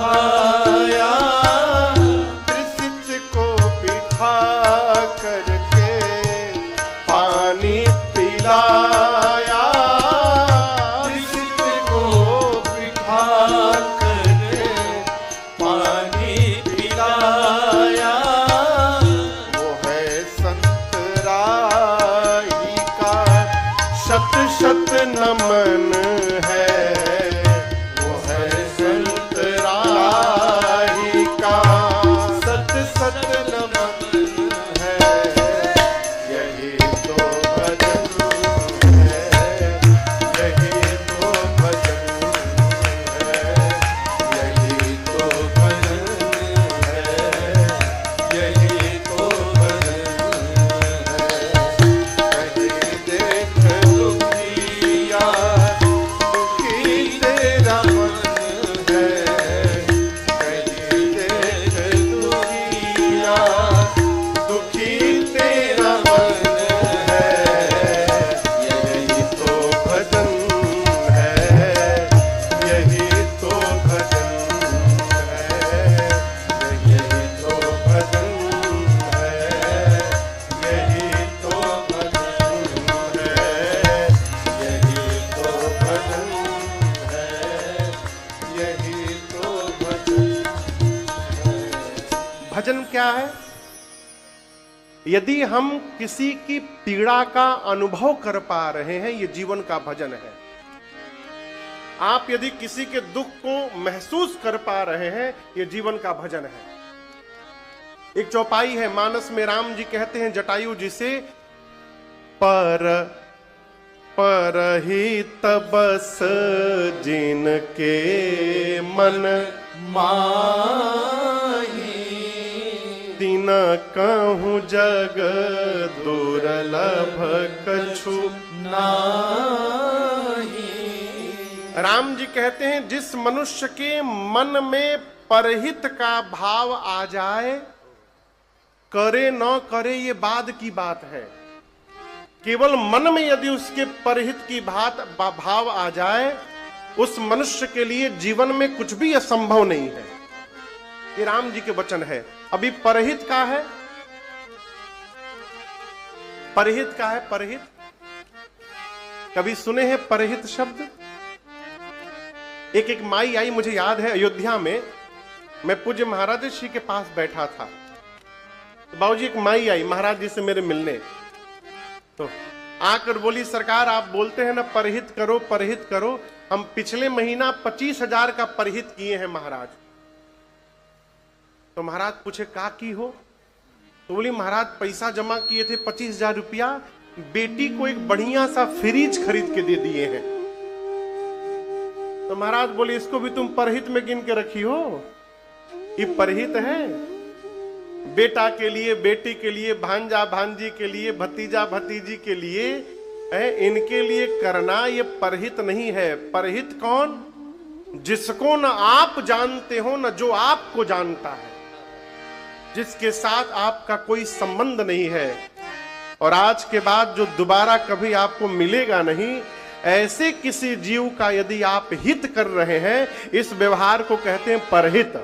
बिठाया, त्रिशिच को बिठा करके पानी पिलाया, त्रिशिच को बिठा कर पानी पिलाया। वो है संत राही का शत शत नमन है, वो है संत राही का सत सत नमन है। यही तो भजन है, यही तो भजन है, यही तो भजन है, यही तो भजन है। कहीं देख दुखिया, दुखी तेरा मन है, कहीं देख दुखिया, दुखी तेरा मन है। यही तो भजन है, यही तो भजन है, यही तो भजन है, यही तो भजन है, यही तो भजन है, यही तो भजन है। भजन क्या है? यदि हम किसी की पीड़ा का अनुभव कर पा रहे हैं, ये जीवन का भजन है। आप यदि किसी के दुख को महसूस कर पा रहे हैं, ये जीवन का भजन है। एक चौपाई है मानस में, राम जी कहते हैं जटायु जी से, परहित बस जिनके मन माही, तिन कहूँ जग दुर्लभ कछु। नाही। राम जी कहते हैं जिस मनुष्य के मन में परहित का भाव आ जाए, करे न करे ये बाद की बात है। केवल मन में यदि उसके परहित की भाव आ जाए, उस मनुष्य के लिए जीवन में कुछ भी असंभव नहीं है। ये राम जी के वचन है। अभी परहित का है, परहित का है, परहित कभी सुने हैं परहित शब्द? एक माई आई, मुझे याद है अयोध्या में, मैं पूज्य महाराज श्री के पास बैठा था, तो बाबूजी एक माई आई महाराज जी से मेरे मिलने, तो आकर बोली सरकार आप बोलते हैं ना परहित करो परहित करो, हम पिछले महीना 25,000 का परहित किए हैं महाराज। तो महाराज पूछे का की हो? तो बोली महाराज पैसा जमा किए थे 25,000 रुपया, बेटी को एक बढ़िया सा फ्रिज खरीद के दे दिए हैं। तो महाराज बोले इसको भी तुम परहित में गिन के रखी हो? ये परहित है? बेटा के लिए, बेटी के लिए, भांजा भांजी के लिए, भतीजा भतीजी के लिए है, इनके लिए करना ये परहित नहीं है। परहित कौन? जिसको न आप जानते हो न जो आपको जानता है, जिसके साथ आपका कोई संबंध नहीं है और आज के बाद जो दोबारा कभी आपको मिलेगा नहीं, ऐसे किसी जीव का यदि आप हित कर रहे हैं, इस व्यवहार को कहते हैं परहित।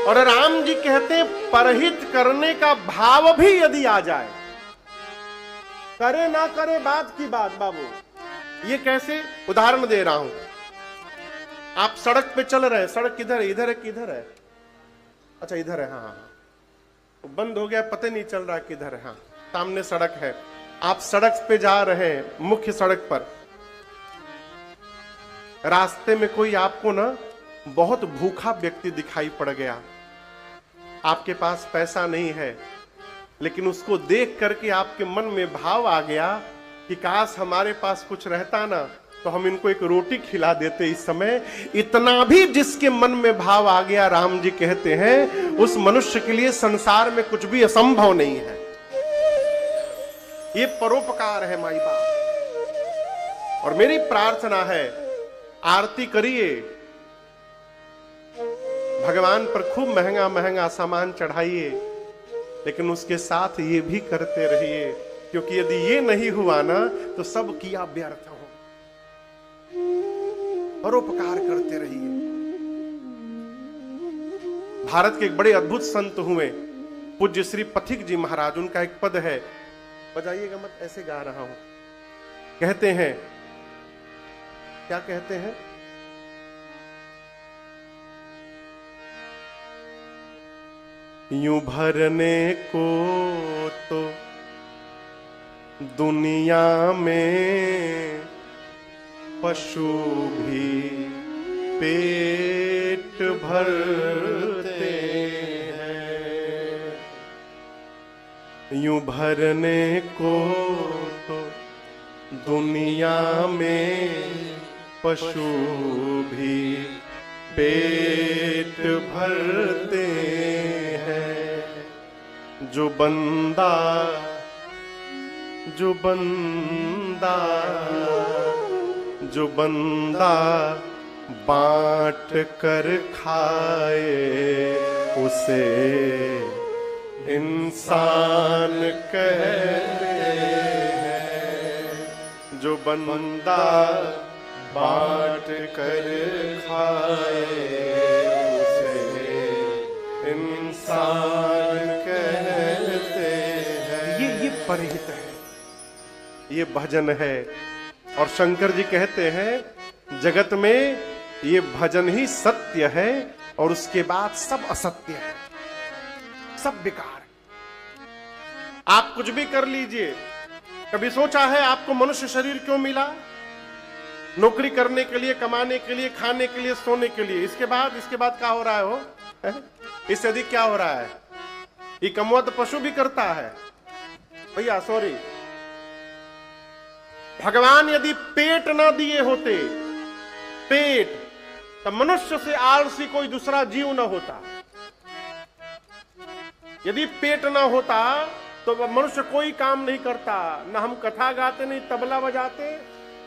और राम जी कहते हैं परहित करने का भाव भी यदि आ जाए, करे ना करे बात की बात। बाबू ये कैसे? उदाहरण दे रहा हूं। आप सड़क पे चल रहे हैं, सड़क किधर है? इधर है किधर है? अच्छा इधर है, हाँ हाँ, बंद हो गया, पता नहीं चल रहा किधर है। हाँ सामने सड़क है, आप सड़क पे जा रहे हैं, मुख्य सड़क पर, रास्ते में कोई आपको ना बहुत भूखा व्यक्ति दिखाई पड़ गया, आपके पास पैसा नहीं है, लेकिन उसको देख करके आपके मन में भाव आ गया कि काश हमारे पास कुछ रहता ना तो हम इनको एक रोटी खिला देते इस समय। इतना भी जिसके मन में भाव आ गया, राम जी कहते हैं उस मनुष्य के लिए संसार में कुछ भी असंभव नहीं है। ये परोपकार है माई बाप। और मेरी प्रार्थना है, आरती करिए, भगवान पर खूब महंगा महंगा सामान चढ़ाइए, लेकिन उसके साथ ये भी करते रहिए, क्योंकि यदि ये नहीं हुआ ना तो सब किया व्यर्थ हो। परोपकार करते रहिए। भारत के एक बड़े अद्भुत संत हुए पूज्य श्री पथिक जी महाराज, उनका एक पद है, बजाइएगा मत, ऐसे गा रहा हूं। कहते हैं, क्या कहते हैं? यूं भरने को तो दुनिया में पशु भी पेट भरते हैं, यूं भरने को तो दुनिया में पशु भी पेट भरते हैं। जो बंदा बांट कर खाए उसे इंसान कहते हैं। जो बंदा बांट कर खाए उसे इंसान कहते हैं। ये परहित है, ये भजन है। और शंकर जी कहते हैं जगत में ये भजन ही सत्य है और उसके बाद सब असत्य है, सब बेकार है। आप कुछ भी कर लीजिए, कभी सोचा है आपको मनुष्य शरीर क्यों मिला? नौकरी करने के लिए, कमाने के लिए, खाने के लिए, सोने के लिए। इसके बाद क्या हो रहा है? हो इससे अधिक क्या हो रहा है? ये कमवा तो पशु भी करता है भैया, सॉरी। भगवान यदि पेट ना दिए होते, पेट, तो मनुष्य से आलसी कोई दूसरा जीव ना होता। यदि पेट ना होता तो मनुष्य कोई काम नहीं करता। ना हम कथा गाते, नहीं तबला बजाते,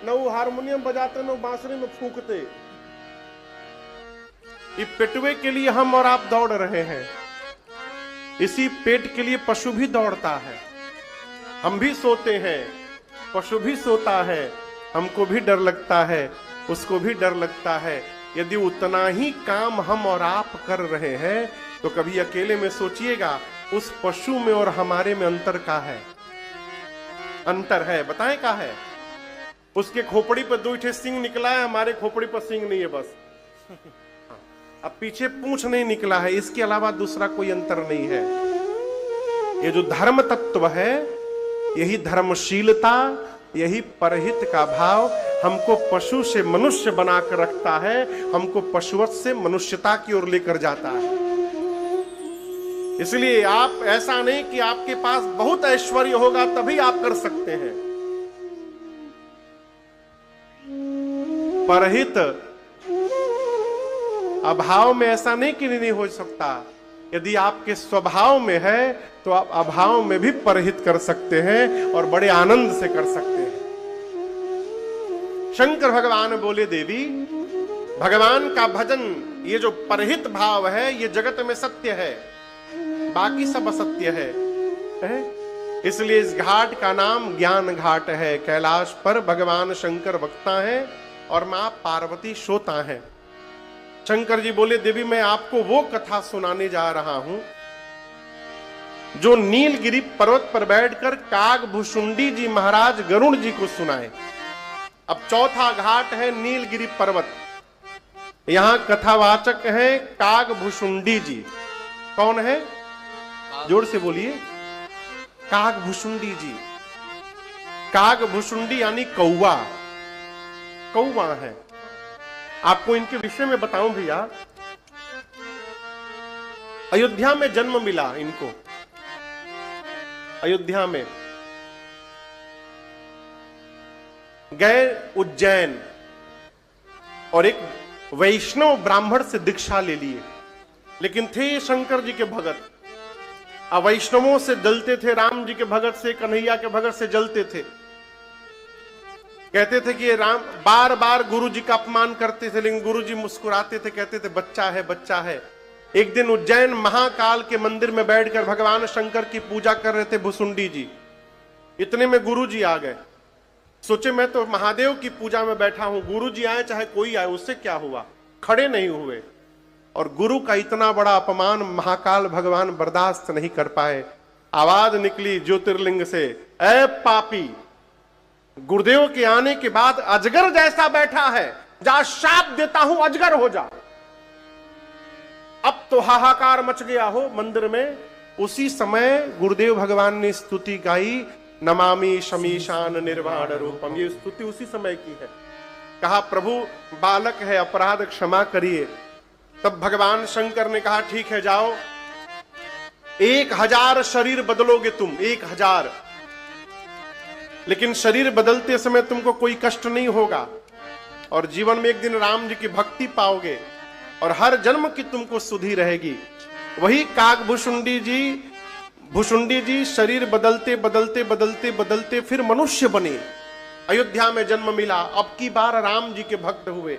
न वो हारमोनियम बजाते, न बांसुरी में फूंकते। ये पेटवे के लिए हम और आप दौड़ रहे हैं। इसी पेट के लिए पशु भी दौड़ता है। हम भी सोते हैं, पशु भी सोता है, हमको भी डर लगता है, उसको भी डर लगता है। यदि उतना ही काम हम और आप कर रहे हैं तो कभी अकेले में सोचिएगा उस पशु में और हमारे में अंतर क्या है? अंतर है, बताएं क्या है? उसके खोपड़ी पर 2 ठे सिंग निकला है, हमारे खोपड़ी पर सिंग नहीं है बस। अब पीछे पूंछ नहीं निकला है, इसके अलावा दूसरा कोई अंतर नहीं है। ये जो धर्म तत्व है, यही धर्मशीलता, यही परहित का भाव हमको पशु से मनुष्य बनाकर रखता है, हमको पशुवत से मनुष्यता की ओर लेकर जाता है। इसलिए आप ऐसा नहीं कि आपके पास बहुत ऐश्वर्य होगा तभी आप कर सकते हैं। परहित अभाव में ऐसा नहीं कि नहीं हो सकता। यदि आपके स्वभाव में है तो आप अभाव में भी परहित कर सकते हैं और बड़े आनंद से कर सकते हैं। शंकर भगवान बोले, देवी भगवान का भजन, ये जो परहित भाव है, ये जगत में सत्य है, बाकी सब असत्य है। इसलिए इस घाट का नाम ज्ञान घाट है। कैलाश पर भगवान शंकर वक्ता है और मां पार्वती श्रोता है। शंकर जी बोले, देवी मैं आपको वो कथा सुनाने जा रहा हूं जो नीलगिरी पर्वत पर बैठकर काग भुषुंडी जी महाराज गरुड़ जी को सुनाए। अब चौथा घाट है नीलगिरी पर्वत। यहां कथावाचक है काग भुषुंडी जी। कौन है? जोर से बोलिए। काग भुषुंडी जी। काग भुषुंडी यानी कौवा, कौवा है। आपको इनके विषय में बताऊं भैया, अयोध्या में जन्म मिला इनको। अयोध्या में गए उज्जैन और एक वैष्णव ब्राह्मण से दीक्षा ले लिए, लेकिन थे शंकर जी के भगत। वैष्णवों से जलते थे, राम जी के भगत से, कन्हैया के भगत से जलते थे। कहते थे कि ये राम, बार बार गुरु जी का अपमान करते थे, लेकिन गुरु जी मुस्कुराते थे, कहते थे बच्चा है, बच्चा है। एक दिन उज्जैन महाकाल के मंदिर में बैठकर भगवान शंकर की पूजा कर रहे थे भुसुंडी जी। इतने में गुरु जी आ गए। सोचे मैं तो महादेव की पूजा में बैठा हूं, गुरु जी आए चाहे कोई आए, उससे क्या हुआ, खड़े नहीं हुए। और गुरु का इतना बड़ा अपमान महाकाल भगवान बर्दाश्त नहीं कर पाए। आवाज निकली ज्योतिर्लिंग से, ऐ पापी, गुरुदेव के आने के बाद अजगर जैसा बैठा है, जा शाप देता हूं, अजगर हो जा। अब तो हाहाकार मच गया हो मंदिर में। उसी समय गुरुदेव भगवान ने स्तुति गाई, नमामि शमीशान निर्वाण रूपम। ये स्तुति उसी समय की है। कहा प्रभु बालक है, अपराध क्षमा करिए। तब भगवान शंकर ने कहा ठीक है जाओ, 1000 शरीर बदलोगे तुम, 1000, लेकिन शरीर बदलते समय तुमको कोई कष्ट नहीं होगा और जीवन में एक दिन राम जी की भक्ति पाओगे और हर जन्म की तुमको सुधि रहेगी। वही काकभुशुंडी जी शरीर बदलते बदलते बदलते बदलते फिर मनुष्य बने, अयोध्या में जन्म मिला। अब की बार राम जी के भक्त हुए।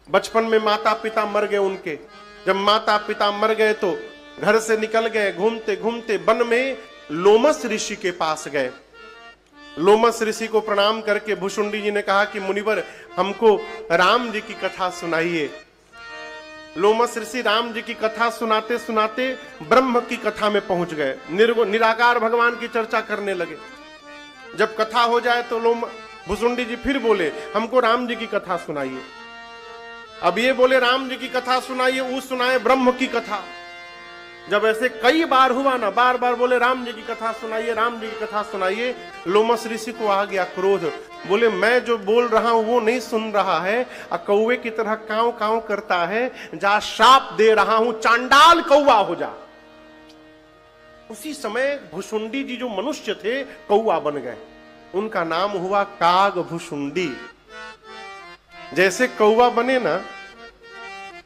बचपन में माता पिता मर गए उनके। जब माता पिता मर गए तो घर से निकल गए, घूमते घूमते वन में लोमस ऋषि के पास गए। लोमस ऋषि को प्रणाम करके भुशुंडी जी ने कहा कि मुनिवर हमको राम जी की कथा सुनाइए। लोमस ऋषि राम जी की कथा सुनाते सुनाते ब्रह्म की कथा में पहुंच गए, निराकार भगवान की चर्चा करने लगे। जब कथा हो जाए तो भुशुंडी जी फिर बोले हमको राम जी की कथा सुनाइए। अब ये बोले राम जी की कथा सुनाइए, वो सुनाए ब्रह्म की कथा। जब ऐसे कई बार हुआ ना, बार बार बोले राम जी की कथा सुनाइए, राम जी की कथा सुनाइए, लोमस ऋषि को आ गया क्रोध। बोले मैं जो बोल रहा हूं वो नहीं सुन रहा है, कौवे की तरह कांव कांव करता है, जा शाप दे रहा हूं, चांडाल कौवा हो जा। उसी समय भुशुंडी जी जो मनुष्य थे कौवा बन गए। उनका नाम हुआ काकभुशुंडी। जैसे कौवा बने ना,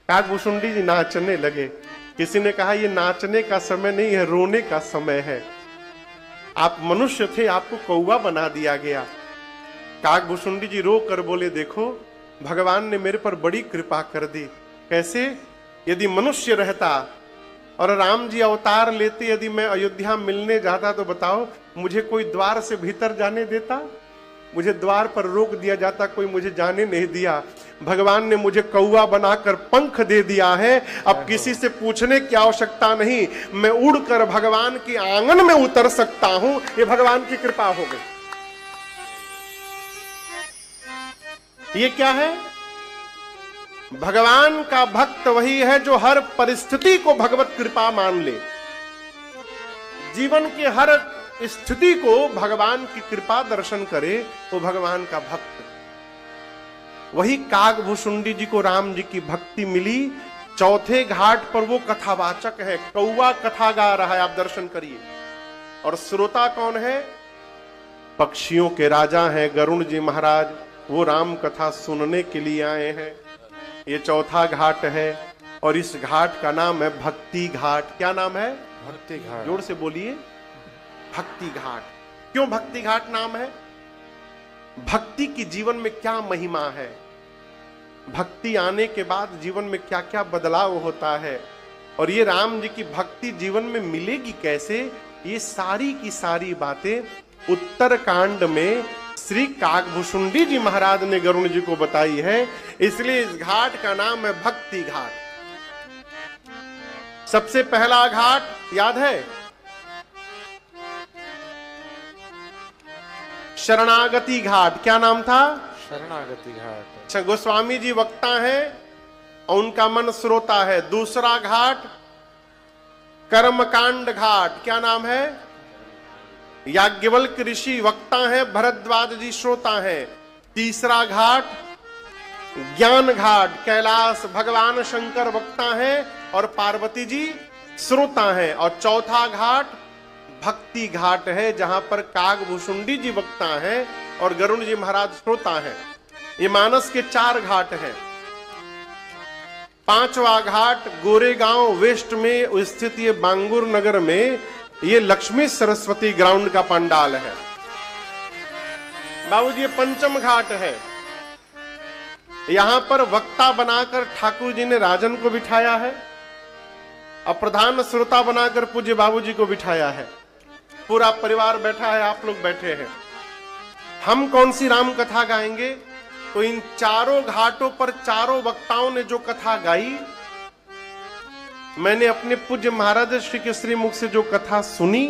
काकभुशुंडी जी नाचने लगे। किसी ने कहा ये नाचने का समय नहीं है, रोने का समय है। आप मनुष्य थे, आपको कौवा बना दिया गया। काकभुशुंडी जी रो कर बोले देखो भगवान ने मेरे पर बड़ी कृपा कर दी। कैसे? यदि मनुष्य रहता और राम जी अवतार लेते, यदि मैं अयोध्या मिलने जाता तो बताओ मुझे कोई द्वार से भीतर जाने देता? मुझे द्वार पर रोक दिया जाता, कोई मुझे जाने नहीं दिया। भगवान ने मुझे कौवा बनाकर पंख दे दिया है। अब किसी से पूछने की आवश्यकता नहीं, मैं उड़कर भगवान के आंगन में उतर सकता हूं। ये भगवान की कृपा हो गई। ये क्या है? भगवान का भक्त वही है जो हर परिस्थिति को भगवत कृपा मान ले। जीवन के हर स्थिति को भगवान की कृपा दर्शन करे, वो भगवान का भक्त। वही काकभुशुंडी जी को राम जी की भक्ति मिली। चौथे घाट पर वो कथावाचक है, कौवा कथा गा रहा है, आप दर्शन करिए। और श्रोता कौन है? पक्षियों के राजा हैं गरुण जी महाराज, वो राम कथा सुनने के लिए आए हैं। ये चौथा घाट है और इस घाट का नाम है भक्ति घाट। क्या नाम है? भक्ति घाट। जोर से बोलिए, भक्ति घाट। क्यों भक्ति घाट नाम है? भक्ति की जीवन में क्या महिमा है, भक्ति आने के बाद जीवन में क्या क्या बदलाव होता है, और ये राम जी की भक्ति जीवन में मिलेगी कैसे, ये सारी की सारी बातें उत्तरकांड में श्री काकभुशुंडी जी महाराज ने गरुण जी को बताई है। इसलिए इस घाट का नाम है भक्ति घाट। सबसे पहला घाट याद है? शरणागति घाट। क्या नाम था? शरणागति घाट। अच्छा, गोस्वामी जी वक्ता है और उनका मन श्रोता है। दूसरा घाट कर्मकांड घाट। क्या नाम है? याज्ञवल्क्य ऋषि वक्ता है, भरद्वाज जी श्रोता है। तीसरा घाट ज्ञान घाट, कैलाश भगवान शंकर वक्ता है और पार्वती जी श्रोता है। और चौथा घाट भक्ति घाट है, जहां पर काकभुशुंडी जी वक्ता है और गरुण जी महाराज श्रोता है। ये मानस के 4 घाट हैं। 5वां घाट गोरेगांव वेस्ट में स्थित ये बांगुर नगर में ये लक्ष्मी सरस्वती ग्राउंड का पंडाल है। बाबूजी ये 5म घाट है। यहां पर वक्ता बनाकर ठाकुर जी ने राजन को बिठाया है और प्रधान श्रोता बनाकर पूज्य बाबूजी को बिठाया है। पूरा परिवार बैठा है, आप लोग बैठे हैं। हम कौन सी राम कथा गाएंगे? तो इन चारों घाटों पर चारों वक्ताओं ने जो कथा गाई, मैंने अपने पूज्य महाराज श्री के श्रीमुख से जो कथा सुनी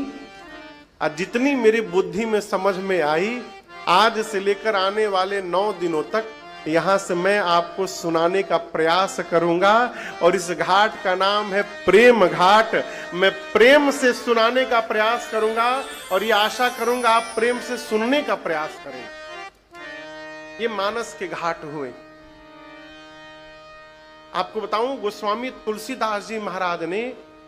और जितनी मेरी बुद्धि में समझ में आई, आज से लेकर आने वाले 9 दिनों तक यहां से मैं आपको सुनाने का प्रयास करूंगा। और इस घाट का नाम है प्रेम घाट। मैं प्रेम से सुनाने का प्रयास करूंगा और ये आशा करूंगा आप प्रेम से सुनने का प्रयास करें। ये मानस के घाट हुए। आपको बताऊं, गोस्वामी तुलसीदास जी महाराज ने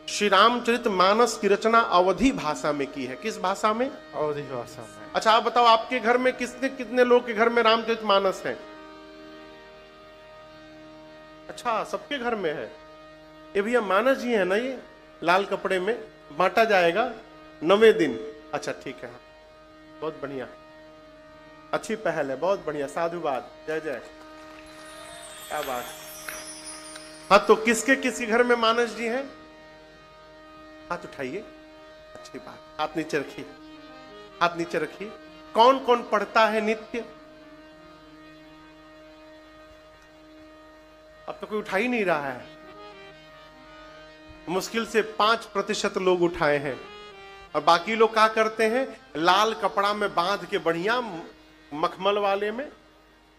श्री रामचरित मानस की रचना अवधी भाषा में की है। किस भाषा में? अवधी भाषा में। अच्छा, आप बताओ आपके घर में कितने लोग के घर में रामचरित मानस है? अच्छा, सबके घर में है। ये भैया मानस जी है ना, ये लाल कपड़े में बांटा जाएगा 9वें दिन। अच्छा ठीक है, बहुत बढ़िया, अच्छी पहल है, बहुत बढ़िया, साधुवाद, जय जय, क्या बात। हाँ, तो किसके घर में मानस जी हैं? हाथ उठाइए, अच्छी बात, हाथ नीचे रखिए, हाथ नीचे रखिए। कौन कौन पढ़ता है नित्य? अब तो कोई उठा ही नहीं रहा है, मुश्किल से 5% लोग उठाए हैं। और बाकी लोग क्या करते हैं? लाल कपड़ा में बांध के, बढ़िया मखमल वाले में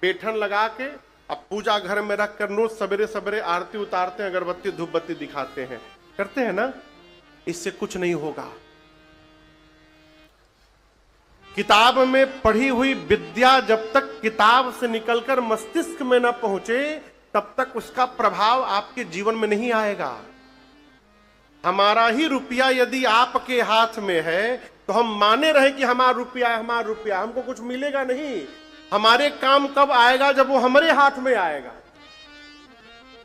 पेठन लगा के, अब पूजा घर में रख कर रोज सवेरे सवेरे आरती उतारते हैं, अगरबत्ती धूप बत्ती दिखाते हैं, करते हैं ना। इससे कुछ नहीं होगा। किताब में पढ़ी हुई विद्या जब तक किताब से निकलकर मस्तिष्क में न पहुंचे, तब तक उसका प्रभाव आपके जीवन में नहीं आएगा। हमारा ही रुपया यदि आपके हाथ में है तो हम माने रहे कि हमारा रुपया है, हमारा रुपया, हमको कुछ मिलेगा नहीं। हमारे काम कब आएगा? जब वो हमारे हाथ में आएगा।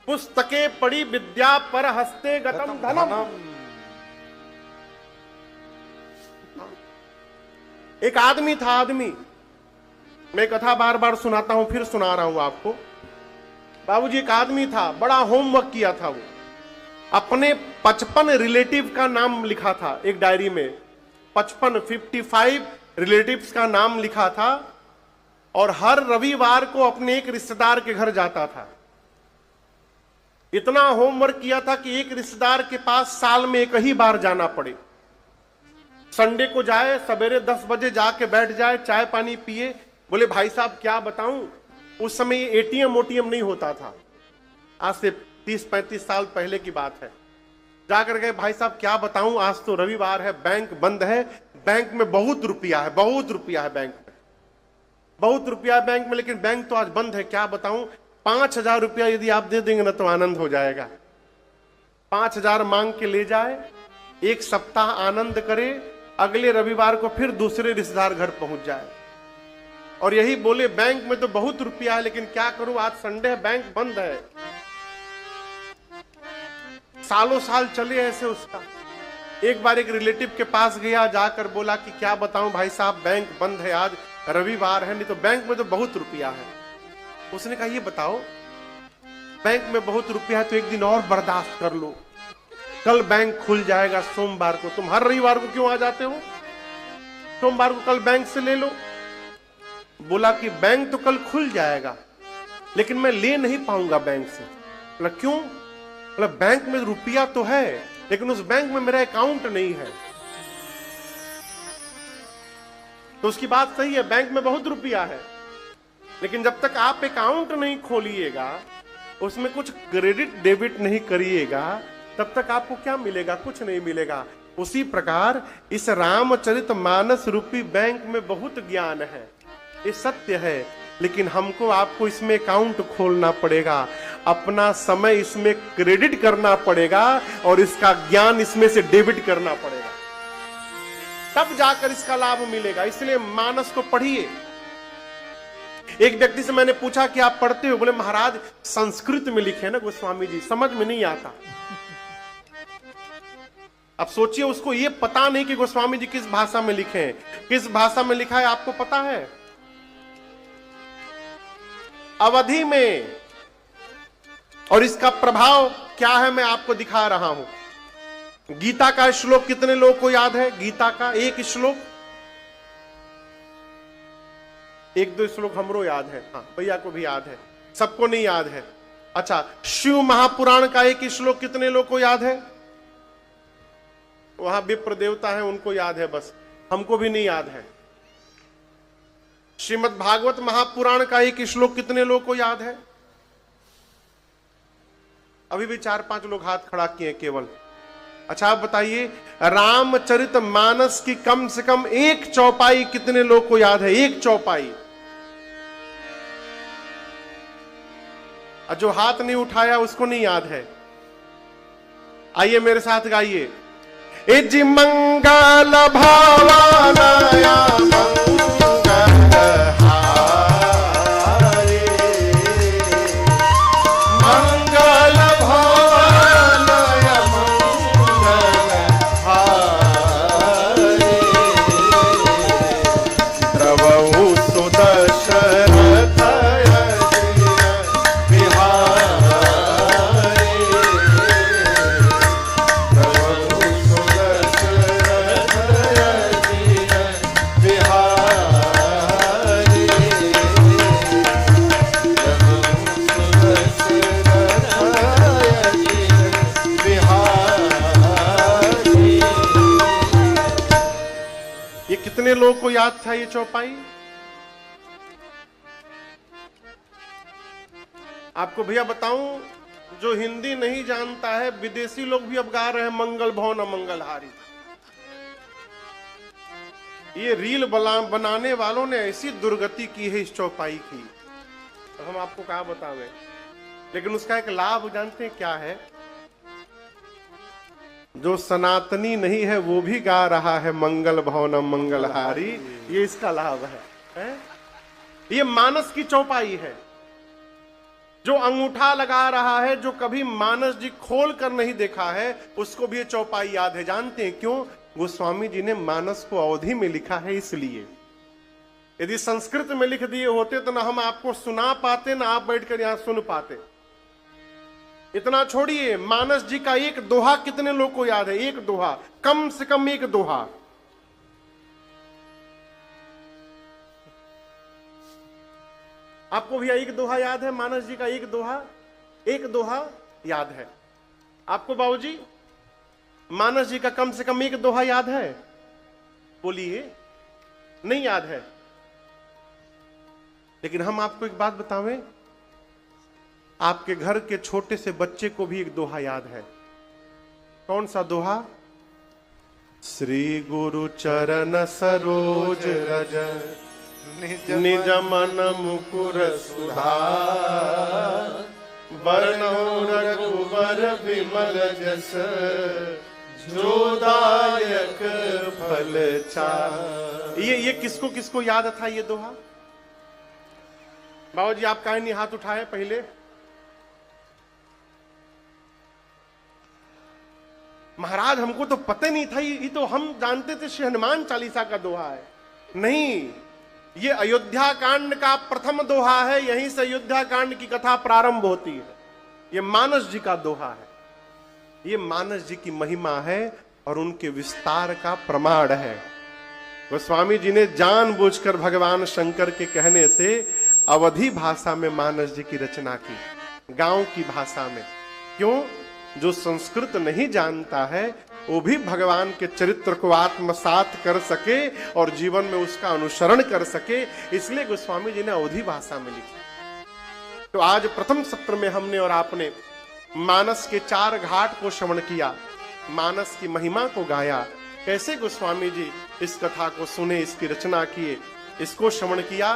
पुस्तकें पढ़ी विद्या पर हस्ते गतम धनम। एक आदमी था, मैं कथा बार बार सुनाता हूं, फिर सुना रहा हूं आपको। बाबूजी, एक आदमी था, बड़ा होमवर्क किया था। वो अपने 55 रिलेटिव का नाम लिखा था एक डायरी में। 55 रिलेटिव्स का नाम लिखा था और हर रविवार को अपने एक रिश्तेदार के घर जाता था। इतना होमवर्क किया था कि एक रिश्तेदार के पास साल में एक ही बार जाना पड़े। संडे को जाए, सवेरे 10 बजे जाके बैठ जाए, चाय पानी पिए। बोले भाई साहब क्या बताऊं, उस समय एटीएम नहीं होता था, आज से 30-35 साल पहले की बात है। जाकर गए, भाई साहब क्या बताऊं, आज तो रविवार है, बैंक बंद है, बैंक में बहुत रुपया है, बहुत रुपया है बैंक में, बहुत रुपया है बैंक में, लेकिन बैंक तो आज बंद है, क्या बताऊं। 5000 रुपया यदि आप दे देंगे ना तो आनंद हो जाएगा। 5000 मांग के ले जाए, एक सप्ताह आनंद करे, अगले रविवार को फिर दूसरे रिश्तेदार घर पहुंच जाए और यही बोले बैंक में तो बहुत रुपया है, लेकिन क्या करूं, आज संडे है, बैंक बंद है। सालों साल चले ऐसे उसका। एक बार एक रिलेटिव के पास गया, जाकर बोला कि क्या बताऊं भाई साहब, बैंक बंद है, आज रविवार है, नहीं तो बैंक में तो बहुत रुपया है। उसने कहा ये बताओ, बैंक में बहुत रुपया है तो एक दिन और बर्दाश्त कर लो, कल बैंक खुल जाएगा सोमवार को, तुम हर रविवार को क्यों आ जाते हो, सोमवार को कल बैंक से ले लो। बोला कि बैंक तो कल खुल जाएगा लेकिन मैं ले नहीं पाऊंगा बैंक से। बोला क्यों? बोला बैंक में रुपया तो है लेकिन उस बैंक में मेरा अकाउंट नहीं है। तो उसकी बात सही है, बैंक में बहुत रुपया है लेकिन जब तक आप अकाउंट नहीं खोलिएगा, उसमें कुछ क्रेडिट डेबिट नहीं करिएगा, तब तक आपको क्या मिलेगा? कुछ नहीं मिलेगा। उसी प्रकार इस रामचरित मानस रूपी बैंक में बहुत ज्ञान है, ये सत्य है, लेकिन हमको आपको इसमें अकाउंट खोलना पड़ेगा, अपना समय इसमें क्रेडिट करना पड़ेगा और इसका ज्ञान इसमें से डेबिट करना पड़ेगा, तब जाकर इसका लाभ मिलेगा। इसलिए मानस को पढ़िए। एक व्यक्ति से मैंने पूछा कि आप पढ़ते हो? बोले महाराज संस्कृत में लिखे ना गोस्वामी जी, समझ में नहीं आता। अब सोचिए, उसको ये पता नहीं कि गोस्वामी जी किस भाषा में लिखे हैं, किस भाषा में लिखा है आपको पता है? अवधि में। और इसका प्रभाव क्या है मैं आपको दिखा रहा हूं। गीता का श्लोक कितने लोगों को याद है? गीता का एक श्लोक एक दो श्लोक हमरो याद है, हाँ भैया को भी याद है, सबको नहीं याद है। अच्छा, शिव महापुराण का एक श्लोक कितने लोग को याद है? वहां विप्र देवता है, उनको याद है, बस हमको भी नहीं याद है। श्रीमद् भागवत महापुराण का एक श्लोक कितने लोग को याद है? अभी भी 4-5 लोग हाथ खड़ा किए केवल। अच्छा आप बताइए, रामचरित मानस की कम से कम एक चौपाई कितने लोग को याद है? एक चौपाई। जो हाथ नहीं उठाया उसको नहीं याद है। आइए मेरे साथ गाइए, इज मंगल भावानया लोगों को याद था ये चौपाई? आपको भैया बताऊं, जो हिंदी नहीं जानता है, विदेशी लोग भी अब गा रहे हैं मंगल भवन अमंगलहारी। ये रील बनाने वालों ने ऐसी दुर्गति की है इस चौपाई की, तो हम आपको क्या बतावें। लेकिन उसका एक लाभ जानते हैं क्या है? जो सनातनी नहीं है वो भी गा रहा है मंगल भवन मंगलहारी, ये इसका लाभ है? ये मानस की चौपाई है। जो अंगूठा लगा रहा है, जो कभी मानस जी खोल कर नहीं देखा है, उसको भी ये चौपाई याद है। जानते हैं क्यों? गोस्वामी जी ने मानस को अवधि में लिखा है इसलिए। यदि संस्कृत में लिख दिए होते तो ना हम आपको सुना पाते, ना आप बैठकर यहां सुन पाते। इतना छोड़िए, मानस जी का एक दोहा कितने लोग को याद है? एक दोहा, कम से कम एक दोहा। आपको भैया एक दोहा याद है? मानस जी का एक दोहा, एक दोहा याद है आपको? बाबूजी, मानस जी का कम से कम एक दोहा याद है? बोलिए, नहीं याद है? लेकिन हम आपको एक बात बतावें, आपके घर के छोटे से बच्चे को भी एक दोहा याद है। कौन सा दोहा? श्री गुरु चरण सरोज रज निज मन मुकुर सुधार, बरनौ रघुबर विमल जस जोदायक फल चार। ये किसको किसको याद था ये दोहा? बाबू जी आप काहे नहीं हाथ उठाए पहले? महाराज हमको तो पता नहीं था, ये तो हम जानते थे श्री हनुमान चालीसा का दोहा है। नहीं, ये अयोध्या कांड का प्रथम दोहा है, यहीं से अयोध्या कांड की कथा प्रारंभ होती है। ये मानस जी का दोहा है, ये मानस जी की महिमा है और उनके विस्तार का प्रमाण है। गोस्वामी जी ने जानबूझकर भगवान शंकर के कहने से अवधी भाषा में मानस जी की रचना की, गांव की भाषा में। क्यों? जो संस्कृत नहीं जानता है वो भी भगवान के चरित्र को आत्मसात कर सके और जीवन में उसका अनुसरण कर सके, इसलिए गोस्वामी जी ने अवधी भाषा में लिखी। तो आज प्रथम सत्र में हमने और आपने मानस के 4 घाट को श्रवण किया, मानस की महिमा को गाया, कैसे गोस्वामी जी इस कथा को सुने, इसकी रचना किए, इसको श्रवण किया।